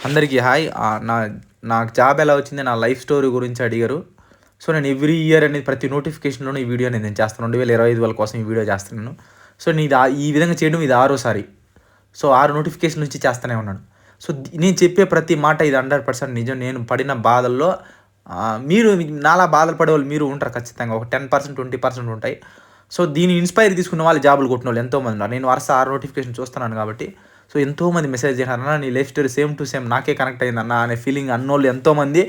అందరికీ హాయ్. నాకు జాబ్ ఎలా వచ్చింది, నా లైఫ్ స్టోరీ గురించి అడిగారు. సో, నేను ఎవ్రీ ఇయర్ అనేది ప్రతి నోటిఫికేషన్‌లోనూ ఈ వీడియో అనేది నేను చేస్తాను. 2025 వాళ్ళ కోసం ఈ వీడియో చేస్తున్నాను. సో, ఈ విధంగా చేయడం ఇది ఆరోసారి. సో, 6 నోటిఫికేషన్ల నుంచి చేస్తూనే ఉన్నాను. సో, నేను చెప్పే ప్రతి మాట ఇది 100% నిజం. నేను పడిన బాధల్లో మీరు నాలా బాధలు పడేవాళ్ళు మీరు ఉంటారు ఖచ్చితంగా. ఒక 10%, 20% ఉంటాయి. సో, దీన్ని ఇన్‌స్పైర్ తీసుకున్న వాళ్ళు జాబులు కొట్టినోళ్ళు ఎంతోమంది ఉన్నారు. నేను వరుస 6 నోటిఫికేషన్ చూస్తున్నాను కాబట్టి. సో, ఎంతోమంది మెసేజ్ చేశారన్నా నీ life story same to same నాకే కనెక్ట్ అయిందన్నా అనే ఫీలింగ్ అన్నోళ్ళు ఎంతోమంది,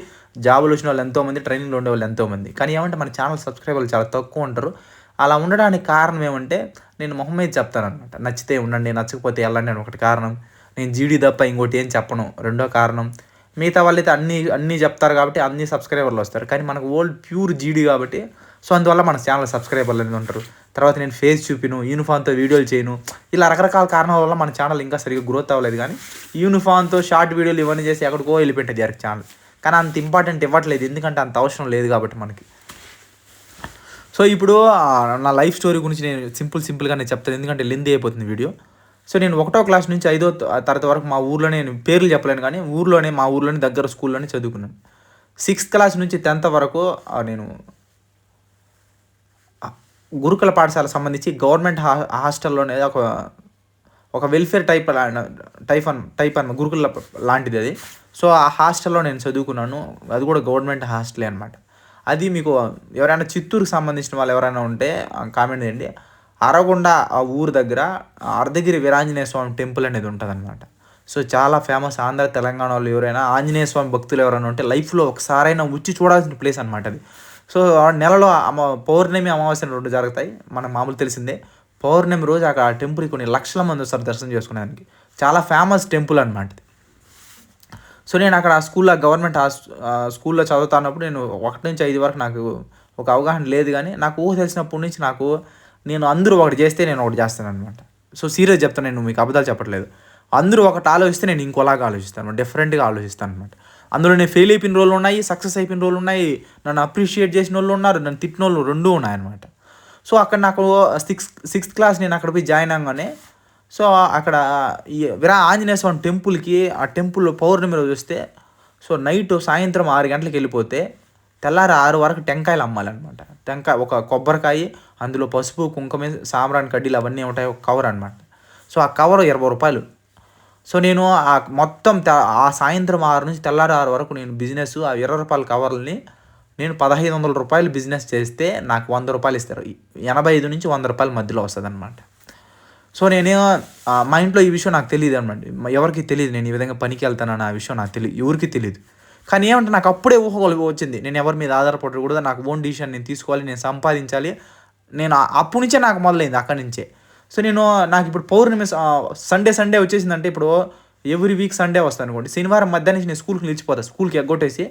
జాబులు వచ్చినోళ్ళు ఎంతోమంది, ట్రైనింగ్‌లో ఉండేవాళ్ళు ఎంతోమంది. కానీ ఏమంటే మన ఛానల్ సబ్స్క్రైబర్లు చాలా తక్కువ ఉంటారు. అలా ఉండడానికి కారణం ఏమంటే నేను మొహం మీద చెప్తాననమాట. నచ్చితే ఉండండి, నచ్చకపోతే ఎళ్ళండి అని ఒకటి కారణం. నేను జీడీ తప్ప ఇంకోటి ఏం చెప్పను రెండో కారణం. మిగతా వాళ్ళైతే అన్నీ చెప్తారు కాబట్టి అన్ని సబ్స్క్రైబర్లు వస్తారు. కానీ మనకు ఓల్డ్ ప్యూర్ జీడీ కాబట్టి సో, అందువల్ల మన ఛానల్ సబ్స్క్రైబర్లు అనేది ఉంటారు. తర్వాత నేను ఫేస్ చూపిను, యూనిఫామ్‌తో వీడియోలు చేయను. ఇలా రకరకాల కారణాల వల్ల మన ఛానల్ ఇంకా సరిగ్గా గ్రోత్ అవ్వలేదు. కానీ యూనిఫామ్‌తో షార్ట్ వీడియోలు ఇవన్నీ చేసి ఎక్కడికో వెళ్ళిపోయింది డైరెక్ట్ ఛానల్. కానీ అంత ఇంపార్టెంట్ ఇవ్వట్లేదు. ఎందుకంటే అంత అవసరం లేదు కాబట్టి మనకి. సో, ఇప్పుడు నా లైఫ్ స్టోరీ గురించి నేను సింపుల్‌గా నేను చెప్తాను. ఎందుకంటే లెంతీ అయిపోతుంది వీడియో. సో, నేను 1వ క్లాస్ నుంచి 5వ తరగతి వరకు మా ఊర్లోనే, నేను పేర్లు చెప్పలేను కానీ మా ఊర్లోనే దగ్గర స్కూల్లోనే చదువుకున్నాను. 6th క్లాస్ నుంచి 10th వరకు నేను గురుకుల పాఠశాలకు సంబంధించి గవర్నమెంట్ హాస్టల్లోనే ఒక వెల్ఫేర్ టైప్ అన్నమాట, గురుకుల లాంటిది అది. సో, ఆ హాస్టల్లో నేను చదువుకున్నాను. అది కూడా గవర్నమెంట్ హాస్టలే అనమాట. అది మీకు ఎవరైనా చిత్తూరుకి సంబంధించిన వాళ్ళు ఎవరైనా ఉంటే కామెంట్ చేయండి. అరగొండ ఆ ఊరు దగ్గర అర్ధగిరి వీరాంజనేయ స్వామి టెంపుల్ అనేది ఉంటుందన్నమాట. సో, చాలా ఫేమస్. ఆంధ్ర తెలంగాణ వాళ్ళు ఎవరైనా ఆంజనేయ స్వామి భక్తులు ఎవరైనా ఉంటే లైఫ్లో ఒకసారైనా వచ్చి చూడాల్సిన ప్లేస్ అనమాట అది. సో, నెలలో పౌర్ణమి, అమావాస్య 2 జరుగుతాయి. మనకు మామూలు తెలిసిందే. పౌర్ణమి రోజు అక్కడ ఆ టెంపుల్కి కొన్ని లక్షల మంది వస్తారు దర్శనం చేసుకునేదానికి. చాలా ఫేమస్ టెంపుల్ అనమాట ఇది. సో, నేను అక్కడ గవర్నమెంట్ స్కూల్లో చదువుతున్నప్పుడు నేను 1 నుంచి 5 వరకు నాకు ఒక అవగాహన లేదు. కానీ నాకు ఊహ తెలిసినప్పటి నుంచి నేను అందరూ ఒకటి చేస్తే నేను ఒకటి చేస్తాననమాట. సో, సీరియస్ చెప్తాను, నేను మీకు అబద్ధాలు చెప్పట్లేదు. అందరూ ఒకటి ఆలోచిస్తే నేను ఇంకోలాగా ఆలోచిస్తాను, డిఫరెంట్గా ఆలోచిస్తాను అనమాట. అందులో నేను ఫెయిల్ అయిపోయిన రోజులు ఉన్నాయి, సక్సెస్ అయిపోయిన రోజులు ఉన్నాయి, నన్ను అప్రిషియేట్ చేసిన వాళ్ళు ఉన్నారు, నన్ను తిట్టిన వాళ్ళు 2 ఉన్నాయన్నమాట. సో, అక్కడ నాకు 6th క్లాస్ నేను అక్కడ పోయి జాయిన్ అవ్వగానే సో, అక్కడ ఈ ఆంజనేయ స్వామి టెంపుల్కి, ఆ టెంపుల్ పౌర్ణమి రోజు వస్తే సో, సాయంత్రం 6 గంటలకు వెళ్ళిపోతే తెల్లారి 6 వరకు టెంకాయలు అమ్మాలన్నమాట. ఒక కొబ్బరికాయ, అందులో పసుపు, కుంకుమ, సాంబ్రాణి కడ్డీలు అవన్నీ ఉంటాయి, ఒక కవర్ అనమాట. సో, ఆ కవర్ ₹20. సో, నేను మొత్తం ఆ సాయంత్రం 6 నుంచి తెల్లారి 6 వరకు నేను బిజినెస్ ఆ ₹20 కవర్లని నేను ₹1500 బిజినెస్ చేస్తే నాకు ₹100 ఇస్తారు. 85 నుంచి ₹100 మధ్యలో వస్తుందన్నమాట. సో, మా ఇంట్లో ఈ విషయం నాకు తెలియదు అనమాట. ఎవరికి తెలియదు నేను ఈ విధంగా పనికి వెళ్తానని. ఆ విషయం నాకు తెలియదు, ఎవరికి తెలియదు. కానీ ఏమంటే నాకు అప్పుడే ఊహ వచ్చింది. నేను ఎవరి మీద ఆధారపడకూడదు, నాకు ఓన్ డిసిషన్ నేను తీసుకోవాలి, నేను సంపాదించాలి. నేను అప్పటి నుంచే నాకు మొదలైంది, అక్కడి నుంచే. సో, నాకు ఇప్పుడు పౌర్ణమి సండే వచ్చేసిందంటే ఇప్పుడు ఎవ్రీ వీక్ సండే వస్తాను అనుకోండి, శనివారం మధ్యాహ్నం నుంచి నేను స్కూల్కి నిలిచిపోతాను. స్కూల్కి ఎగ్గొట్టేసి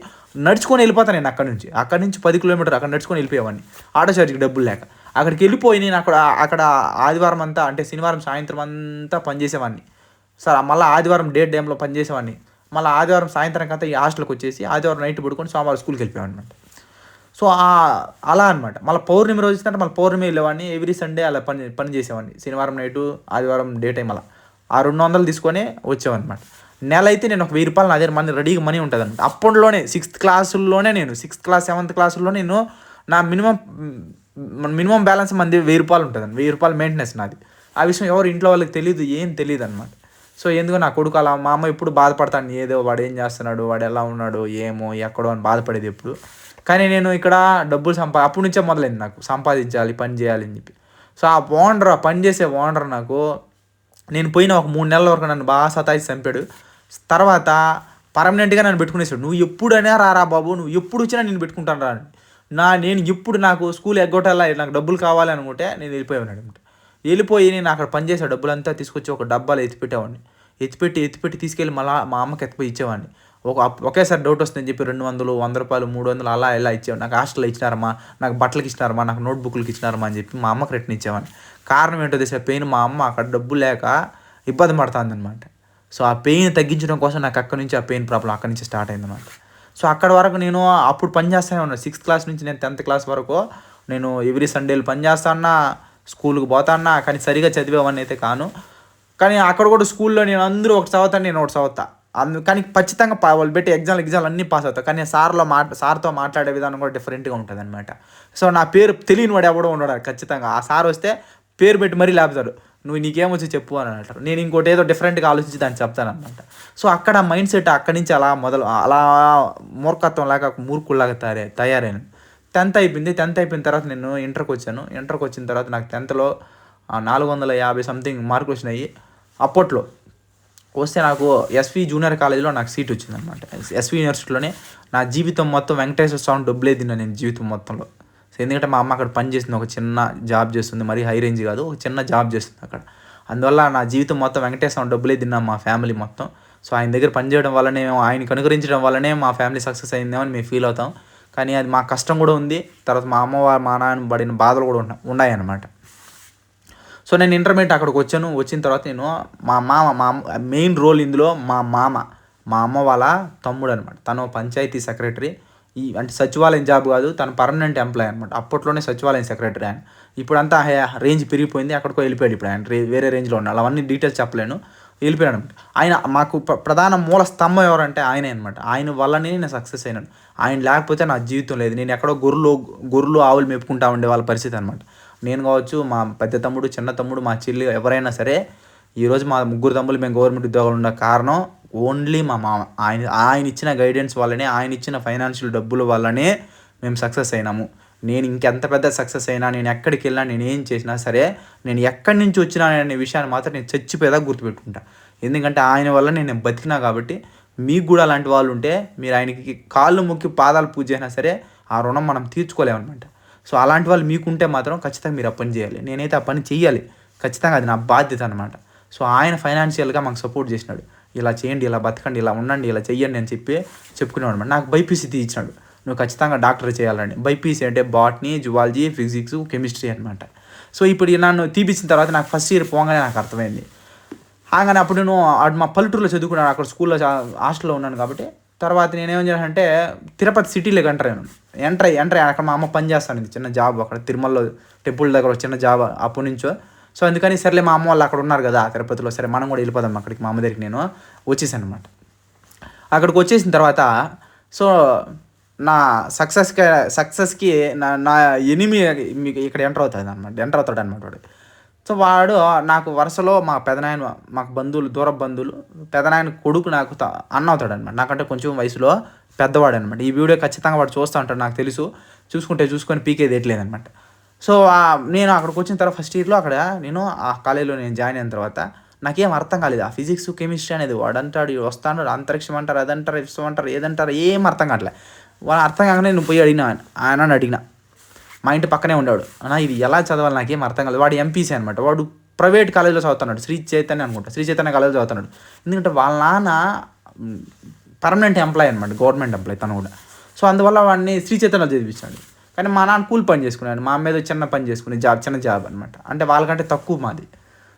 నడుచుకొని వెళ్ళిపోతాను. నేను అక్కడి నుంచి 10 కిలోమీటర్లు అక్కడ నడుచుకొని వెళ్ళిపోయేవాడిని, ఆటో చార్జ్కి డబ్బులు లేక. అక్కడికి వెళ్ళిపోయి నేను అక్కడ ఆదివారం అంతా, అంటే శనివారం సాయంత్రం అంతా పనిచేసేవాడిని. సార్ మళ్ళీ ఆదివారం డే టైంలో పనిచేసేవాడిని. మళ్ళీ ఆదివారం సాయంత్రం అంతా ఈ హాస్టల్కి వచ్చేసి ఆదివారం నైట్ పడుకొని సోమవారం స్కూల్కి వెళ్ళిపోయాను అనమాట. సో, అలా అనమాట. మళ్ళీ పౌర్ణమి రోజు వచ్చిందంటే మళ్ళీ పౌర్ణమి వెళ్ళేవాడిని. ఎవ్రీ సండే అలా పని చేసేవాడిని. శనివారం నైటు, ఆదివారం డే టైం అలా ఆ 200 తీసుకొని వచ్చేవాడినమాట. నెల అయితే నేను ఒక ₹1000 నా దగ్గర రెడీగా మనీ ఉంటుంది అనమాట. అప్పట్లోనే 6th క్లాసుల్లోనే నేను 6th క్లాస్ 7th క్లాసుల్లో నేను నా మినిమం బ్యాలెన్స్ మంది ₹1000 ఉంటుందండి. ₹1000 మెయింటెనెన్స్ నాది. ఆ విషయం ఎవరు ఇంట్లో వాళ్ళకి తెలియదు, ఏం తెలియదు అనమాట. సో, ఎందుకు నా కొడుకు అలా, మా అమ్మ ఎప్పుడు బాధపడతాను, ఏదో వాడు ఏం చేస్తున్నాడు, వాడు ఎలా ఉన్నాడు, ఏమో ఎక్కడో అని బాధపడేది ఎప్పుడు. కానీ నేను ఇక్కడ డబ్బులు అప్పటి నుంచే మొదలైంది నాకు సంపాదించాలి, పని చేయాలి అని చెప్పి. సో, ఆ పని చేసే ఓనర్ నాకు, నేను పోయిన ఒక 3 నెలల వరకు నన్ను బాగా సతాయిసి చంపాడు. తర్వాత పర్మనెంట్గా నన్ను పెట్టుకునేసాడు. నువ్వు ఎప్పుడైనా రారా బాబు, నువ్వు ఎప్పుడు వచ్చినా నేను పెట్టుకుంటాను రా. నేను ఎప్పుడు నాకు స్కూల్ ఎగ్గొట్టాలా, నాకు డబ్బులు కావాలి అనుకుంటే నేను వెళ్ళిపోయి నేను అక్కడ పనిచేసే డబ్బులంతా తీసుకొచ్చి ఒక డబ్బాలో ఎత్తిపెట్టేవాడిని. ఎత్తిపెట్టి తీసుకెళ్ళి మళ్ళీ మా అమ్మకి ఎత్తిపోయి ఇచ్చేవాడిని. ఒకేసారి డౌట్ వస్తుందని చెప్పి ₹200, ₹100, ₹300 అలా ఇలా ఇచ్చేవాడిని. నాకు హాస్టల్లో ఇచ్చినారమ్మా, నాకు బట్టలకి ఇచ్చినారమ్మా, నాకు నోట్బుక్లకి ఇచ్చినారమ్మా అని చెప్పి మా అమ్మకి రిటర్న్ ఇచ్చేవాడిని. కారణం ఏంటో తెలిసిన పెయిన్, మా అమ్మ అక్కడ డబ్బు లేక ఇబ్బంది పడుతుంది అనమాట. సో, ఆ పెయిన్ తగ్గించడం కోసం నాకు అక్కడి నుంచి ఆ పెయిన్ ప్రాబ్లం అక్కడి నుంచి స్టార్ట్ అయిందన్నమాట. సో, అక్కడ వరకు నేను అప్పుడు పని చేస్తూనే ఉన్నాను. 6th క్లాస్ నుంచి నేను 10th క్లాస్ వరకు నేను ఎవ్రీ సండేలు పని చేస్తాన్నా, స్కూల్కి పోతాన్నా. కానీ సరిగా చదివేవాడిని అయితే కాను. కానీ అక్కడ కూడా స్కూల్లో నేను అందరూ ఒకటి చదువుతాను, నేను ఒకటి చదువుతా. కానీ ఖచ్చితంగా వాళ్ళు పెట్టి ఎగ్జామ్లు అన్నీ పాస్ అవుతాయి. కానీ సార్తో మాట్లాడే విధానం కూడా డిఫరెంట్గా ఉంటుంది అనమాట. సో నా పేరు తెలియని వాడు ఎవడో ఉన్నాడు ఖచ్చితంగా. ఆ సార్ వస్తే పేరు పెట్టి మరీ లేపుతాడు, నువ్వు నీకేమొచ్చి చెప్పు అని అంటారు. నేను ఇంకోటి ఏదో డిఫరెంట్గా ఆలోచించి దాన్ని చెప్తాను అనమాట. సో అక్కడ మైండ్ సెట్ అక్కడి నుంచి అలా మూర్ఖత్వం లాగా మూర్ఖుల్లాగా తయారైన. 10th అయిపోయింది. 10th అయిపోయిన తర్వాత నేను ఇంటర్కి వచ్చాను. ఇంటర్కి వచ్చిన తర్వాత నాకు 10thలో 450 సంథింగ్ మార్కులు వచ్చినాయి. అప్పట్లో వస్తే నాకు ఎస్వి జూనియర్ కాలేజీలో నాకు సీట్ వచ్చిందనమాట. ఎస్వి యూనివర్సిటీలోనే నా జీవితం మొత్తం వెంకటేశ్వర స్వామి డబ్బులే తిన్నా నేను జీవితం మొత్తంలో. సో ఎందుకంటే మా అమ్మ అక్కడ పని చేస్తుంది, ఒక చిన్న జాబ్ చేస్తుంది, మరీ హై రేంజ్ కాదు, ఒక చిన్న జాబ్ చేస్తుంది అక్కడ. అందువల్ల నా జీవితం మొత్తం వెంకటేశ్వర స్వామి డబ్బులే తిన్నాం మా ఫ్యామిలీ మొత్తం. సో ఆయన దగ్గర పనిచేయడం వల్లనే, ఆయనకి అనుకరించడం వల్లనే మా ఫ్యామిలీ సక్సెస్ అయిందేమని మేము ఫీల్ అవుతాం. కానీ అది మా కష్టం కూడా ఉంది, తర్వాత మా మా నాన్న పడిన బాధలు కూడా ఉన్నాయన్నమాట. సో నేను ఇంటర్మీడియట్ అక్కడికి వచ్చాను. వచ్చిన తర్వాత నేను మా మెయిన్ రోల్ ఇందులో మా అమ్మ వాళ్ళ తమ్ముడు అనమాట. తను పంచాయతీ సెక్రటరీ. అంటే సచివాలయం జాబ్ కాదు, తను పర్మనెంట్ ఎంప్లాయ్ అనమాట. అప్పట్లోనే సచివాలయం సెక్రటరీ ఆయన. ఇప్పుడంతా రేంజ్ పెరిగిపోయింది, అక్కడికో వెళ్ళిపోయాడు. ఇప్పుడు ఆయన వేరే రేంజ్లో ఉన్నాడు. అవన్నీ డీటెయిల్స్ చెప్పలేను, వెళ్ళిపోయాడు అనమాట. ఆయన మాకు ప్రధాన మూల స్తంభం ఎవరంటే ఆయనే అనమాట. ఆయన వల్లనే నేను సక్సెస్ అయినాను. ఆయన లేకపోతే నా జీవితం లేదు. నేను ఎక్కడో గొర్రెలు ఆవులు మెప్పుకుంటా ఉండే వాళ్ళ పరిస్థితి అనమాట. నేను కావచ్చు, మా పెద్ద తమ్ముడు, చిన్న తమ్ముడు, మా చెల్లి, ఎవరైనా సరే ఈరోజు మా ముగ్గురు తమ్ముళ్ళు మేము గవర్నమెంట్ ఉద్యోగాలు ఉన్న కారణం ఓన్లీ మా మామ. ఆయన ఇచ్చిన గైడెన్స్ వల్లనే, ఆయన ఇచ్చిన ఫైనాన్షియల్ డబ్బుల వల్లనే మేము సక్సెస్ అయినాము. నేను ఇంకెంత పెద్ద సక్సెస్ అయినా, నేను ఎక్కడికి వెళ్ళినా, నేను ఏం చేసినా సరే, నేను ఎక్కడి నుంచి వచ్చినా అనే విషయాన్ని మాత్రం నేను చచ్చిపోయేదా గుర్తుపెట్టుకుంటా. ఎందుకంటే ఆయన వల్ల నేను బతికినా. కాబట్టి మీకు కూడా అలాంటి వాళ్ళు ఉంటే మీరు ఆయనకి కాళ్ళు మొక్కి పాదాలు పూజ అయినా సరే ఆ రుణం మనం తీర్చుకోలేమన్నమాట. సో అలాంటి వాళ్ళు మీకుంటే మాత్రం ఖచ్చితంగా మీరు ఆ పని చేయాలి. నేనైతే ఆ పని చెయ్యాలి ఖచ్చితంగా, అది నా బాధ్యత అనమాట. సో ఆయన ఫైనాన్షియల్గా మాకు సపోర్ట్ చేసినాడు. ఇలా చేయండి, ఇలా బతకండి, ఇలా ఉండండి, ఇలా చెయ్యండి అని చెప్పుకునేవాడు అనమాట. నాకు బైపీసీ తీయించినాడు, నువ్వు ఖచ్చితంగా డాక్టర్ చేయాలండి. బైపీసీ అంటే బాటనీ, జువాలజీ, ఫిజిక్స్, కెమిస్ట్రీ అనమాట. సో ఇప్పుడు నన్ను తీపించిన తర్వాత నాకు ఫస్ట్ ఇయర్ పోగానే నాకు అర్థమైంది. కానీ అప్పుడు నేను మా పల్లెటూరులో చదువుకున్నాను, అక్కడ స్కూల్లో హాస్టల్లో ఉన్నాను. కాబట్టి తర్వాత నేనేం చేశానంటే తిరుపతి సిటీలోకి ఎంటర్ అయ్యి అక్కడ మా అమ్మ పని చేస్తాను, చిన్న జాబ్ అక్కడ తిరుమలలో టెంపుల్ దగ్గర చిన్న జాబ్ అప్పటి నుంచో. సో అందుకని సరేలే, మా అమ్మ వాళ్ళు అక్కడ ఉన్నారు కదా తిరుపతిలో, సరే మనం కూడా వెళ్ళిపోదాం అక్కడికి. మా అమ్మ దగ్గరికి నేను వచ్చేసాను అనమాట. అక్కడికి వచ్చేసిన తర్వాత సో నా సక్సెస్కి నా ఎనిమి మీకు ఇక్కడ ఎంటర్ అవుతాడు అనమాట వాడు. సో వాడు నాకు వరుసలో మా పెదనాయన, మాకు బంధువులు, దూర బంధువులు, పెదనాయన కొడుకు నాకు అన్న అవుతాడు అనమాట. నాకంటే కొంచెం వయసులో పెద్దవాడు అనమాట. ఈ వీడియో ఖచ్చితంగా వాడు చూస్తూ ఉంటాడు నాకు తెలుసు, చూసుకొని పీకేది ఎట్లేదనమాట. సో నేను అక్కడికి వచ్చిన తర్వాత ఫస్ట్ ఇయర్లో అక్కడ నేను ఆ కాలేజీలో నేను జాయిన్ అయిన తర్వాత నాకేం అర్థం కాలేదు. ఆ ఫిజిక్స్, కెమిస్ట్రీ అనేది వాడు అంటాడు, వస్తాడు, అంతరిక్షం అంటారు, అదంటారు, ఇష్టం అంటారు, ఏదంటారు, ఏం అర్థం కావట్లే. వాడు అర్థం కాగానే నేను పోయి అడిగినా. మా ఇంటి పక్కనే ఉండేవాడు. అన్న ఇది ఎలా చదవాలి నాకేం అర్థం కాలేదు. వాడు ఎంపీసీ అనమాట. వాడు ప్రైవేట్ కాలేజీలో చదువుతున్నాడు, శ్రీ చైతన్య కాలేజీలో చదువుతున్నాడు. ఎందుకంటే వాళ్ళ నాన్న పర్మనెంట్ ఎంప్లాయ్ అనమాట, గవర్నమెంట్ ఎంప్లాయ్ తను కూడా. సో అందువల్ల వాడిని శ్రీ చైతన్యలో చదివించాడు. కానీ మా నాన్న కూలి పని చేసుకున్నాడు, మా మీద చిన్న పని చేసుకునే చిన్న జాబ్ అనమాట. అంటే వాళ్ళకంటే తక్కువ మాది.